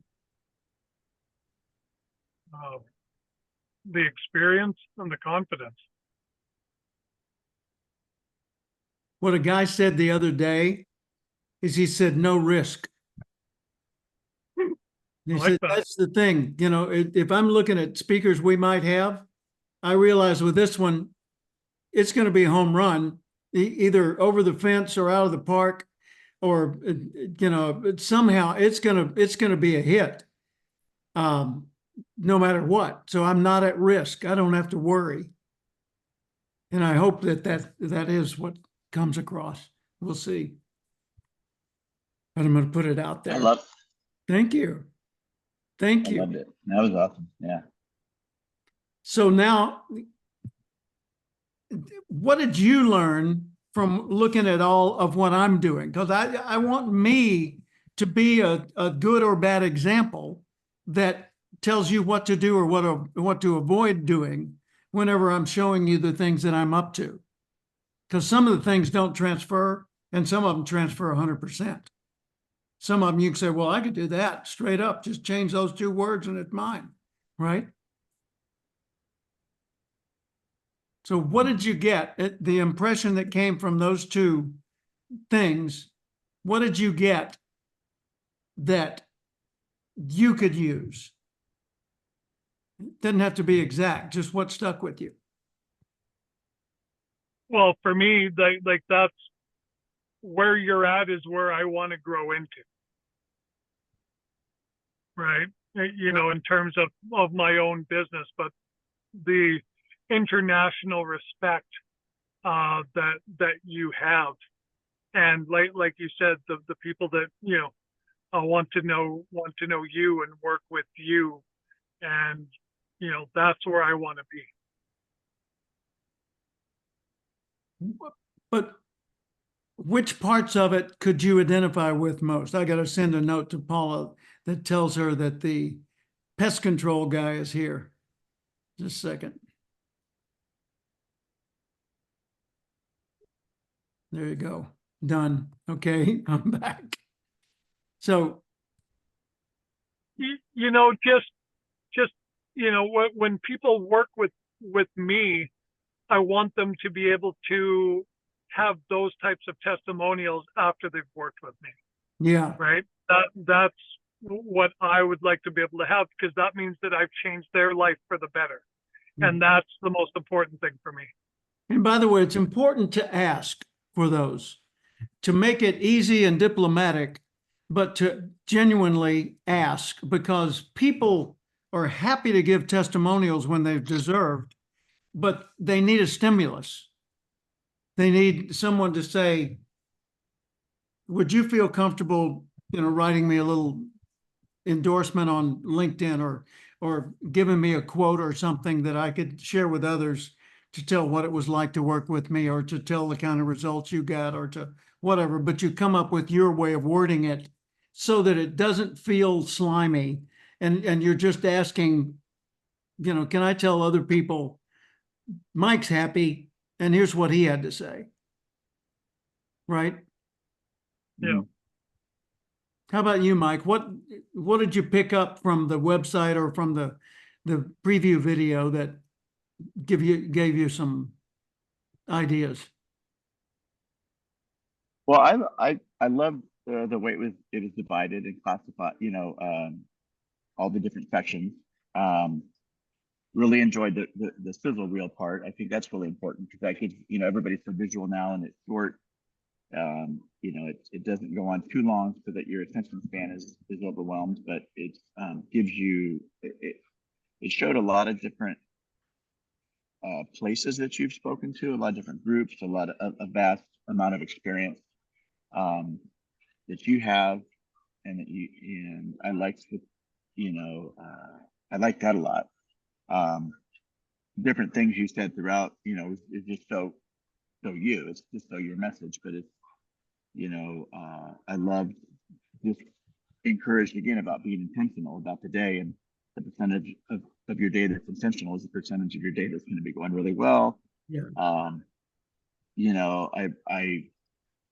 The experience and the confidence. What a guy said the other day is he said, no risk. He I like said, that. that's the thing. You know, if I'm looking at speakers we might have, I realize with this one, it's going to be a home run, either over the fence or out of the park, or, you know, somehow it's going to be a hit. no matter what. So I'm not at risk. I don't have to worry. And I hope that is what comes across. We'll see. But I'm going to put it out there. Thank you. Thank I you. loved it. That was awesome. Yeah. So now, what did you learn from looking at all of what I'm doing? Because I want me to be a good or bad example that tells you what to do or what to avoid doing whenever I'm showing you the things that I'm up to. Because some of the things don't transfer, and some of them transfer 100%. Some of them you can say, well, I could do that straight up, just change those 2 words and it's mine, right? So what did you get? The impression that came from those 2 things, what did you get that you could use? It doesn't have to be exact, just what stuck with you. Well, for me, like that's where you're at is where I want to grow into. Right. You know, in terms of my own business, but the international respect that you have, and like you said, the people that want to know you and work with you, and that's where I want to be. But which parts of it could you identify with most? I got to send a note to Paula that tells her that the pest control guy is here. Just a second. There you go. Done. Okay, I'm back. So, Just when people work with me, I want them to be able to have those types of testimonials after they've worked with me. yeah. Right. That's what I would like to be able to have, because that means that I've changed their life for the better. And that's the most important thing for me. And by the way, it's important to ask for those, to make it easy and diplomatic, but to genuinely ask, because people are happy to give testimonials when they've deserved, but they need a stimulus. They need someone to say, would you feel comfortable, writing me a little endorsement on LinkedIn or giving me a quote or something that I could share with others to tell what it was like to work with me, or to tell the kind of results you got, or to whatever, but you come up with your way of wording it so that it doesn't feel slimy, and you're just asking, can I tell other people Mike's happy and here's what he had to say, right? Yeah. How about you, Mike? What did you pick up from the website or from the preview video that gave you some ideas? Well, I love the way it was divided and classified, all the different sections. Really enjoyed the sizzle reel part. I think that's really important, because that gives, everybody's so visual now, and it's short. It doesn't go on too long so that your attention span is overwhelmed, but it gives you, it showed a lot of different places that you've spoken to, a lot of different groups, a vast amount of experience that you have, and I liked I liked that a lot. Different things you said throughout, is just so it's just so your message, but it's, I love just encouraged again about being intentional about the day, and the percentage of your day that's intentional is the percentage of your day that's going to be going really well. Yeah. I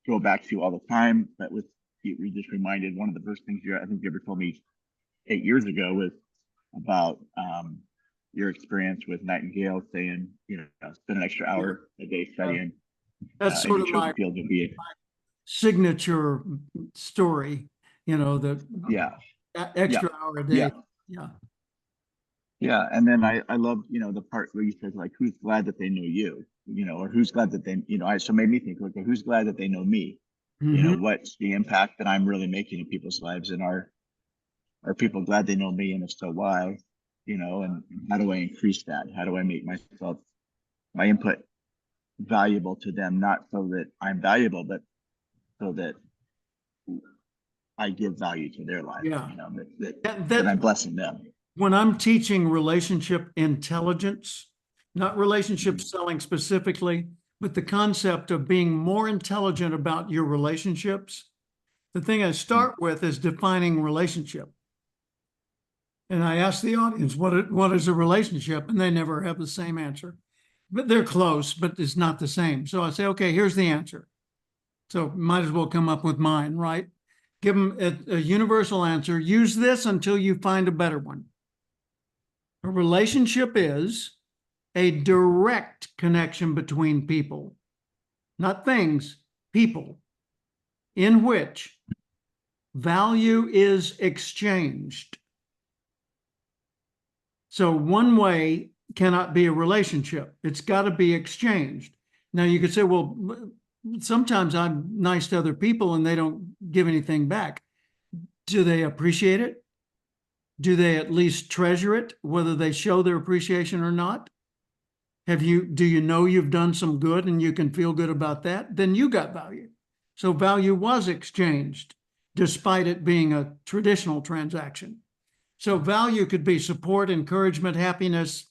go back to all the time, but we just reminded, one of the first things I think you ever told me 8 years ago was about your experience with Nightingale, saying, spend an extra hour a day studying. That's sort of my field to be signature story, the extra hour a day. Yeah. And then I love, the part where you said, like, who's glad that they know you, or who's glad that they, so made me think, like, who's glad that they know me? Mhm. What's the impact that I'm really making in people's lives, and are people glad they know me? And if so, why? you know, and how do I increase that? How do I make myself, my input valuable to them, not so that I'm valuable, but so that I give value to their life, Yeah. you know, that That, that I'm that blessing them. when I'm teaching relationship intelligence, not relationship selling specifically, but the concept of being more intelligent about your relationships, the thing I start with is defining relationship. And I ask the audience, what is a relationship? And they never have the same answer. But they're close, but it's not the same. So I say, okay, here's the answer. So might as well come up with mine, right? Give them a universal answer. Use this until you find a better one. A relationship is a direct connection between people, not things, people, in which value is exchanged. So one way cannot be a relationship. It's got to be exchanged. Now you could say, well, sometimes I'm nice to other people and they don't give anything back. Do they appreciate it? Do they at least treasure it, whether they show their appreciation or not? Do you know you've done some good and you can feel good about that? Then you got value. So value was exchanged despite it being a traditional transaction. So value could be support, encouragement, happiness,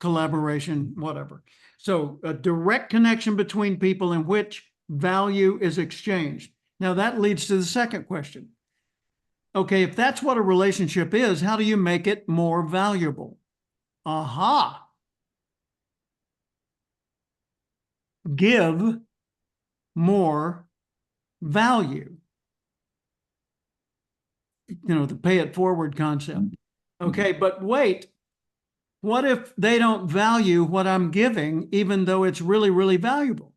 collaboration, whatever. So a direct connection between people in which value is exchanged. Now that leads to the second question. Okay, if that's what a relationship is, how do you make it more valuable? Aha. Give more value. You know, the pay it forward concept. Okay, but wait, what if they don't value what I'm giving, even though it's really, really valuable?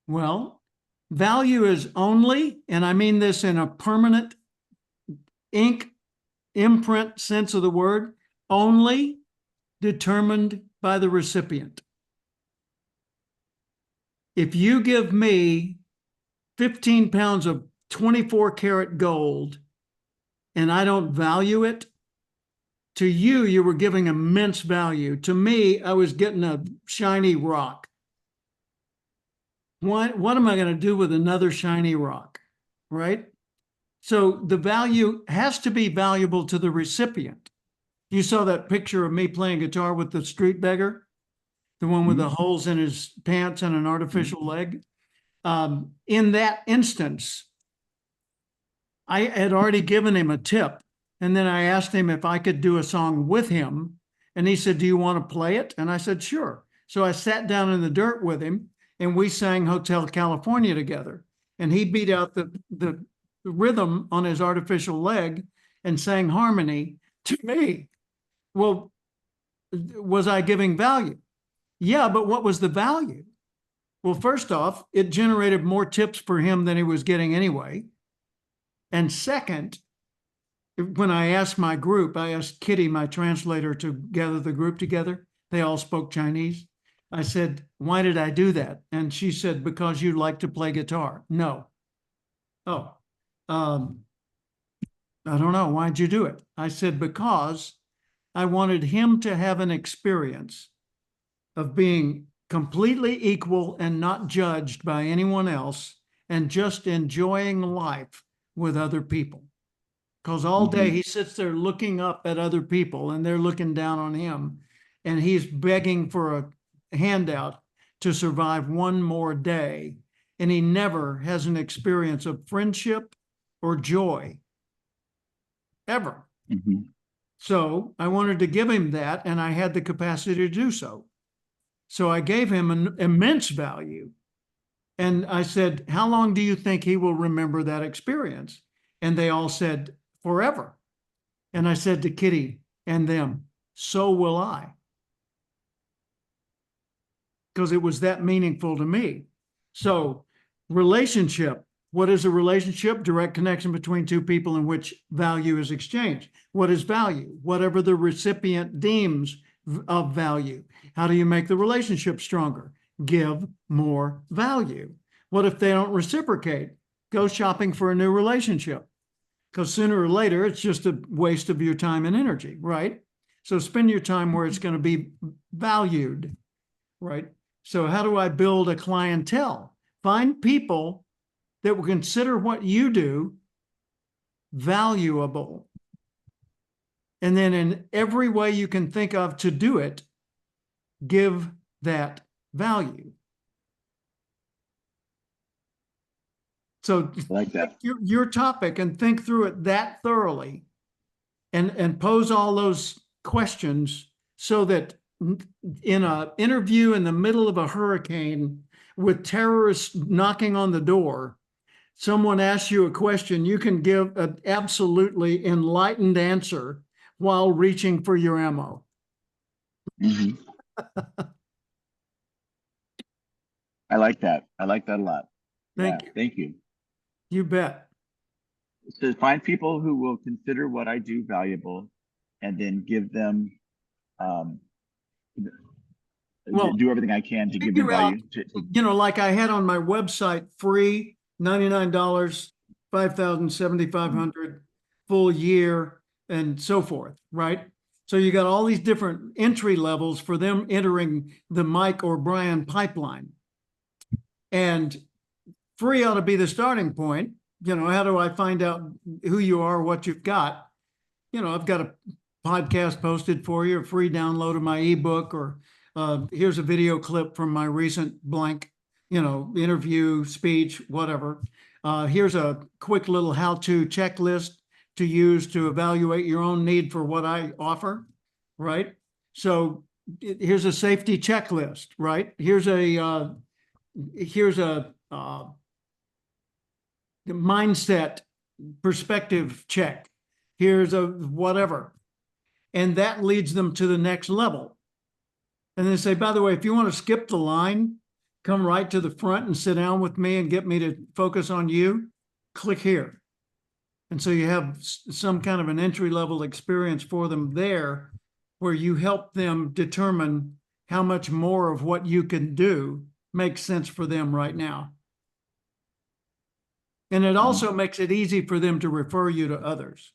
Well, value is only, and I mean this in a permanent ink imprint sense of the word, only determined by the recipient. If you give me 15 pounds of 24 karat gold and I don't value it, to you, you were giving immense value. To me, I was getting a shiny rock. What am I going to do with another shiny rock, right? So the value has to be valuable to the recipient. You saw that picture of me playing guitar with the street beggar, the one with the holes in his pants and an artificial leg. In that instance, I had already given him a tip. And then I asked him if I could do a song with him. And he said, do you want to play it? And I said, sure. So I sat down in the dirt with him and we sang Hotel California together. And he beat out the rhythm on his artificial leg and sang harmony to me. Well, was I giving value? Yeah, but what was the value? Well, first off, it generated more tips for him than he was getting anyway. And second, when I asked my group, I asked Kitty, my translator, to gather the group together. They all spoke Chinese. I said, why did I do that? And she said, because you like to play guitar. No. Oh, I don't know. Why'd you do it? I said, because I wanted him to have an experience of being completely equal and not judged by anyone else and just enjoying life with other people. Because all day he sits there looking up at other people and they're looking down on him and he's begging for a handout to survive one more day. And he never has an experience of friendship or joy, ever. So I wanted to give him that and I had the capacity to do so. So I gave him an immense value. And I said, how long do you think he will remember that experience? And they all said, forever. And I said to Kitty and them, so will I. Because it was that meaningful to me. So relationship, what is a relationship? Direct connection between two people in which value is exchanged. What is value? Whatever the recipient deems of value. How do you make the relationship stronger? Give more value. What if they don't reciprocate? Go shopping for a new relationship. because sooner or later it's just a waste of your time and energy, right? So spend your time where it's going to be valued, right? So how do I build a clientele? Find people that will consider what you do valuable. And then in every way you can think of to do it, give that value. So I like that. your topic and think through it that thoroughly and pose all those questions so that in an interview in the middle of a hurricane with terrorists knocking on the door, someone asks you a question, you can give an absolutely enlightened answer while reaching for your ammo. Mhm. I like that. I like that a lot. Thank Yeah, you. thank you. You bet. So find people who will consider what I do valuable, and then give them, Well, do everything I can to give them figure out, value. you know, like I had on my website, free, $99, 5,000, 7,500, full year, and so forth, right? So you got all these different entry levels for them entering the Mike or Brian pipeline. And free ought to be the starting point. You know, how do I find out who you are, what you've got? You know, I've got a podcast posted for you, a free download of my ebook, or here's a video clip from my recent blank, you know, interview, speech, whatever. Here's a quick little how-to checklist to use to evaluate your own need for what I offer, right? So here's a safety checklist, right? Here's a mindset perspective check. Here's a whatever. And that leads them to the next level. And then say, by the way, if you want to skip the line, come right to the front and sit down with me and get me to focus on you, click here. And so you have some kind of an entry level experience for them there where you help them determine how much more of what you can do makes sense for them right now. And it also makes it easy for them to refer you to others.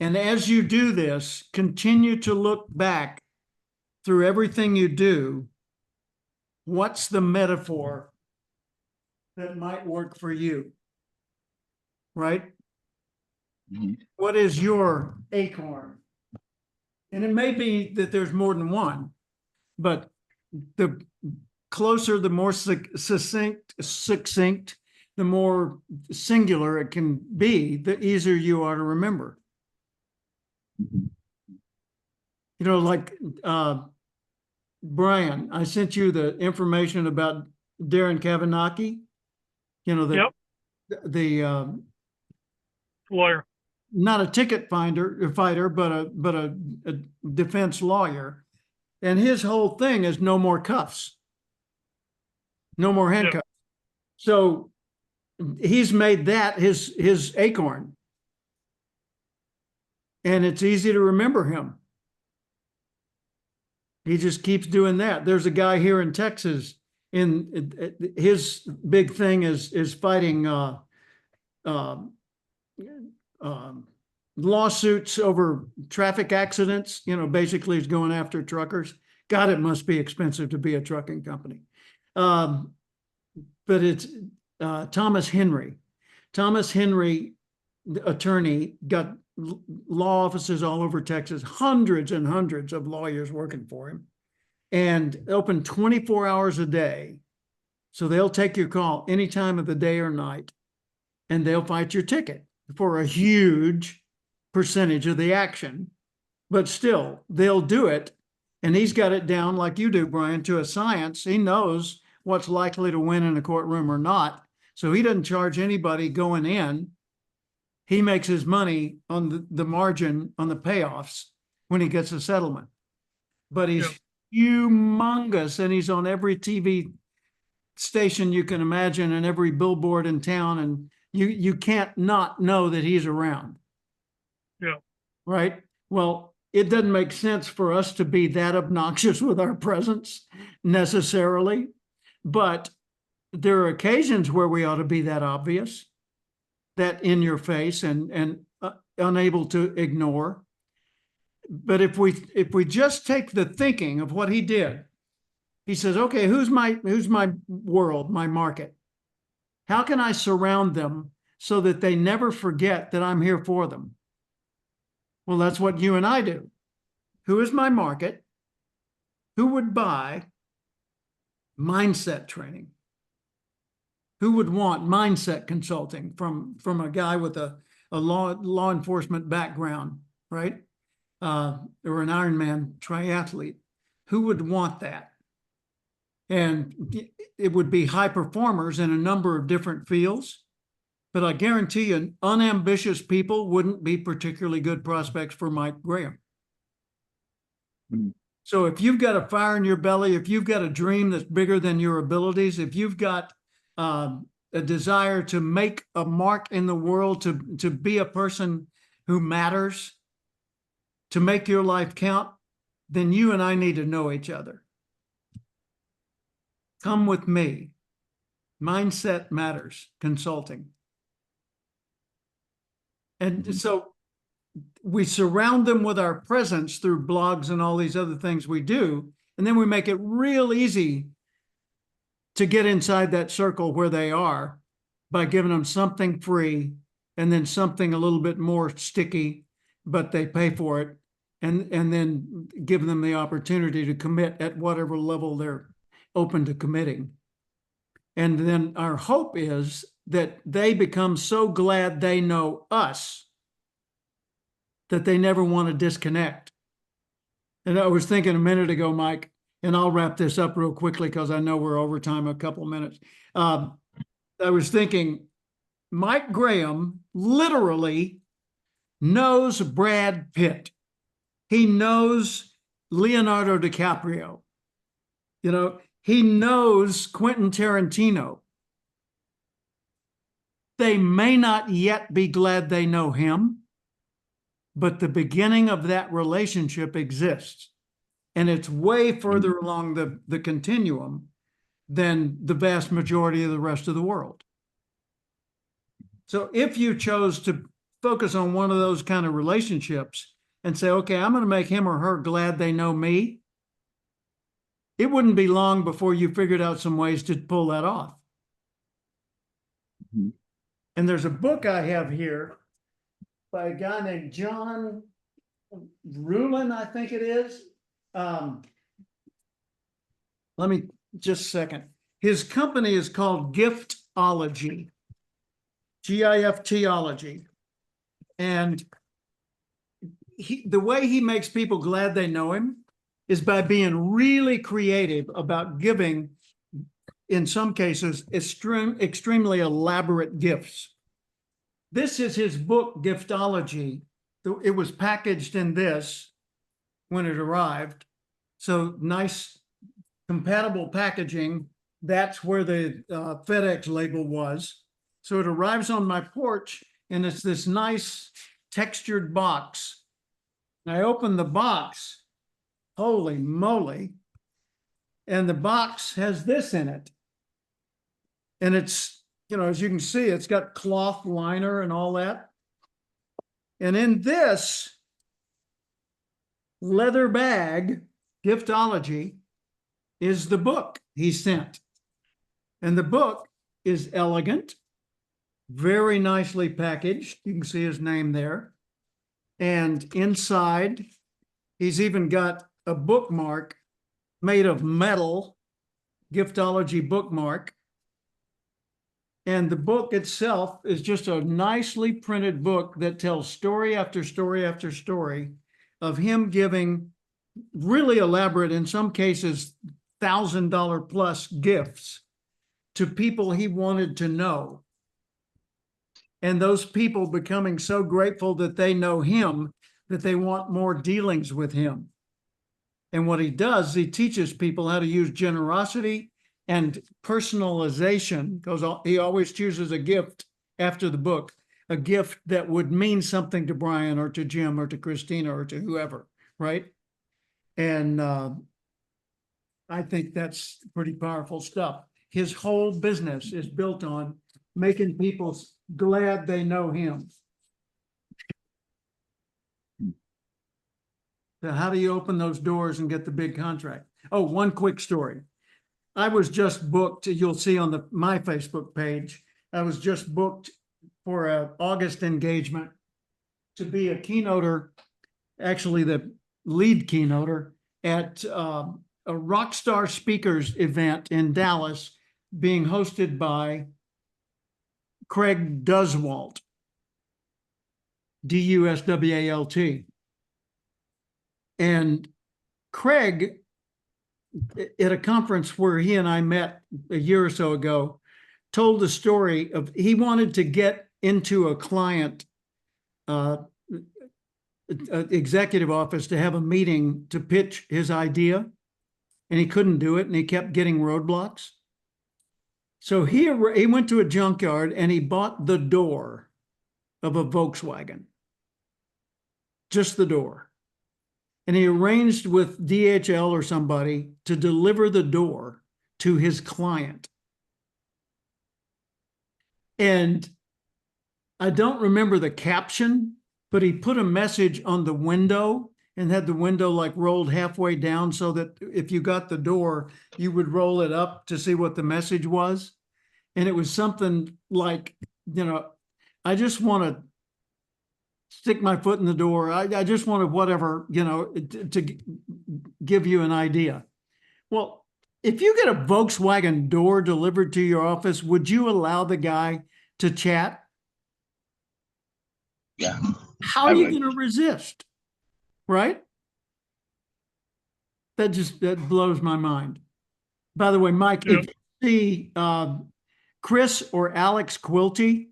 And as you do this, continue to look back through everything you do. What's the metaphor that might work for you? Right? Mhm. What is your acorn? And it may be that there's more than one, but the closer, the more succinct, the more singular it can be, the easier you are to remember. Mhm. You know, like Brian, I sent you the information about Darren Kavanagh. You know, the Lawyer. not a ticket fighter, but a defense lawyer, and his whole thing is no more cuffs, no more handcuffs. So he's made that his acorn, and it's easy to remember him. He just keeps doing that. There's a guy here in Texas, in his big thing is fighting lawsuits over traffic accidents. You know, basically he's going after truckers. God, it must be expensive to be a trucking company. But it's Thomas Henry. Thomas Henry, the attorney, got law offices all over Texas, hundreds and hundreds of lawyers working for him, and open 24 hours a day. So they'll take your call any time of the day or night, and they'll fight your ticket for a huge percentage of the action. But still, they'll do it. And he's got it down like you do, Brian, to a science. He knows what's likely to win in a courtroom or not. So he doesn't charge anybody going in. He makes his money on the margin on the payoffs when he gets a settlement. But he's humongous, and he's on every TV station you can imagine and every billboard in town, and you can't not know that he's around. Yeah. Right? Well, it doesn't make sense for us to be that obnoxious with our presence necessarily, but there are occasions where we ought to be that obvious, that in your face and unable to ignore. But if we just take the thinking of what he did, he says, okay, who's my world, my market? How can I surround them so that they never forget that I'm here for them? Well, that's what you and I do. Who is my market? Who would buy mindset training? Who would want mindset consulting from a guy with a law enforcement background, right? Or an Ironman triathlete? Who would want that? And it would be high performers in a number of different fields. But I guarantee you, unambitious people wouldn't be particularly good prospects for Mike Graham. So if you've got a fire in your belly, if you've got a dream that's bigger than your abilities, if you've got a desire to make a mark in the world, to be a person who matters, to make your life count, then you and I need to know each other. Come with me. Mindset Matters Consulting. And so we surround them with our presence through blogs and all these other things we do. And then we make it real easy to get inside that circle where they are by giving them something free and then something a little bit more sticky, but they pay for it. And then give them the opportunity to commit at whatever level they're open to committing. And then our hope is that they become so glad they know us that they never want to disconnect. And I was thinking a minute ago, Mike, and I'll wrap this up real quickly because I know we're over time a couple minutes. I was thinking Mike Graham literally knows Brad Pitt. He knows Leonardo DiCaprio. You know, he knows Quentin Tarantino. They may not yet be glad they know him, but the beginning of that relationship exists. And it's way further along the continuum than the vast majority of the rest of the world. So if you chose to focus on one of those kind of relationships and say, okay, I'm going to make him or her glad they know me, it wouldn't be long before you figured out some ways to pull that off. Mm-hmm. And there's a book I have here by a guy named John Rulin, I think it is. Let me just a second. His company is called Giftology, Giftology. And the way he makes people glad they know him is by being really creative about giving, in some cases, extremely elaborate gifts. This is his book, Giftology. It was packaged in this when it arrived. So nice, compatible packaging. That's where the FedEx label was. So it arrives on my porch, and it's this nice textured box. And I open the box. Holy moly. And the box has this in it. And it's, you know, as you can see, it's got cloth liner and all that. And in this leather bag, Giftology, is the book he sent. And the book is elegant, very nicely packaged. You can see his name there. And inside, he's even got a bookmark made of metal, Giftology bookmark. And the book itself is just a nicely printed book that tells story after story after story of him giving really elaborate, in some cases, $1,000 plus gifts to people he wanted to know. And those people becoming so grateful that they know him, that they want more dealings with him. And what he does is he teaches people how to use generosity and personalization, because he always chooses a gift after the book, a gift that would mean something to Brian or to Jim or to Christina or to whoever, right? And I think that's pretty powerful stuff. his whole business is built on making people glad they know him. So how do you open those doors and get the big contract? Oh, one quick story. I was just booked, you'll see on my Facebook page, I was just booked for an August engagement to be a keynoter, actually the lead keynoter at a Rockstar Speakers event in Dallas being hosted by Craig Duswalt, Duswalt. And Craig, at a conference where he and I met a year or so ago, told the story of he wanted to get into a client executive office to have a meeting to pitch his idea, and he couldn't do it, and he kept getting roadblocks. So he went to a junkyard and he bought the door of a Volkswagen, just the door. And he arranged with DHL or somebody to deliver the door to his client. And I don't remember the caption, but he put a message on the window and had the window like rolled halfway down so that if you got the door, you would roll it up to see what the message was. And it was something like, I just want to stick my foot in the door. I just want to whatever, to give you an idea. Well, if you get a Volkswagen door delivered to your office, would you allow the guy to chat? Yeah. How are you going to resist? Right? That blows my mind. By the way, Mike, if you see Chris or Alex Quilty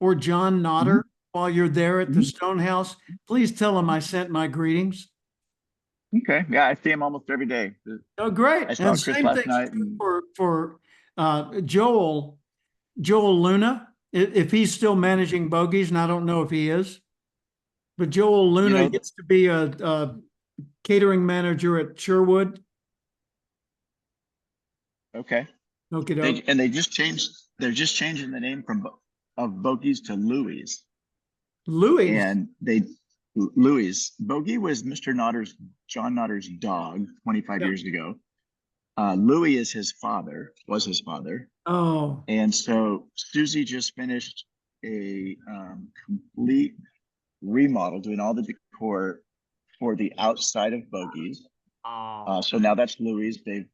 or John Nodder while you're there at the Stone House, please tell them I sent my greetings. Okay. Yeah, I see him almost every day. Oh, great. I saw And Chris same last thing night. for Joel Luna, if he's still managing bogeys, and I don't know if he is, but Joel Luna used to be a catering manager at Sherwood. Okay. Okay. And they're just changing the name of bogeys to Louis. Louis. And Louis. Bogey was John Nodder's dog 25 years ago. Louis was his father. Oh. And so Susie just finished a complete remodel, doing all the decor for the outside of bogeys. Oh. So now that's Louis. They've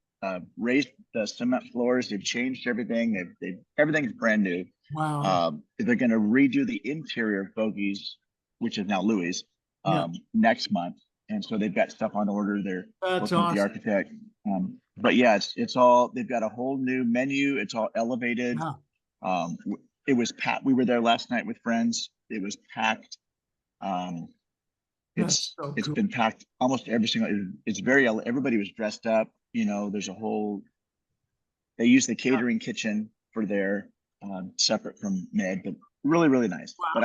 raised the cement floors. They've changed everything. Everything's brand new. Wow. They're going to redo the interior of bogeys, which is now Louis, next month. And so they've got stuff on order. They're working with the architect. But yeah, it's all, they've got a whole new menu. It's all elevated. Wow. It was packed. We were there last night with friends. It was packed. It's been packed almost every single, everybody was dressed up. There's a whole, they use the catering kitchen for their, separate from Med, but really, really nice. Wow. But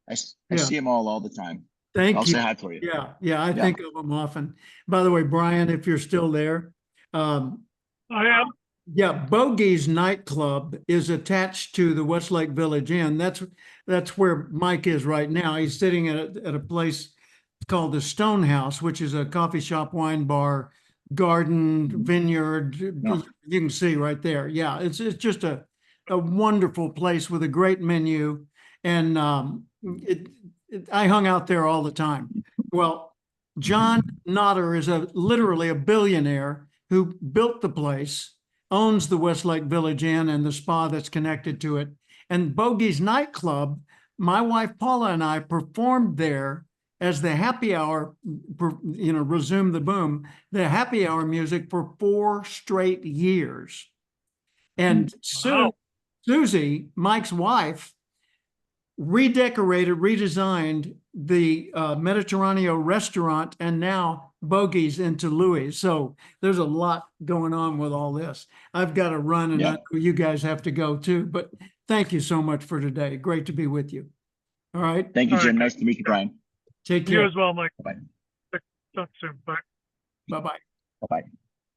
I see them all the time. Thank you. I'll say hi for you. Yeah. I think of them often. By the way, Brian, if you're still there. I am. Yeah, Bogey's nightclub is attached to the Westlake Village Inn. That's where Mike is right now. He's sitting at a place called the Stone House, which is a coffee shop, wine bar, garden, vineyard. You can see right there. Yeah, it's just a wonderful place with a great menu. And I hung out there all the time. Well, John Nodder is literally a billionaire who built the place, owns the Westlake Village Inn and the spa that's connected to it. And Bogey's nightclub, my wife Paula and I performed there as the happy hour, resume the boom, the happy hour music for 4 straight years. And Susie, Mike's wife, redesigned the Mediterranean restaurant and now Bogey's into Louis. So there's a lot going on with all this. I've got to run and I know you guys have to go too, but thank you so much for today. Great to be with you. All right. Thank you, Jim. Nice to meet you, Brian. Take care. You as well, Mike. Bye-bye. Talk soon. Bye. Bye-bye. Bye-bye.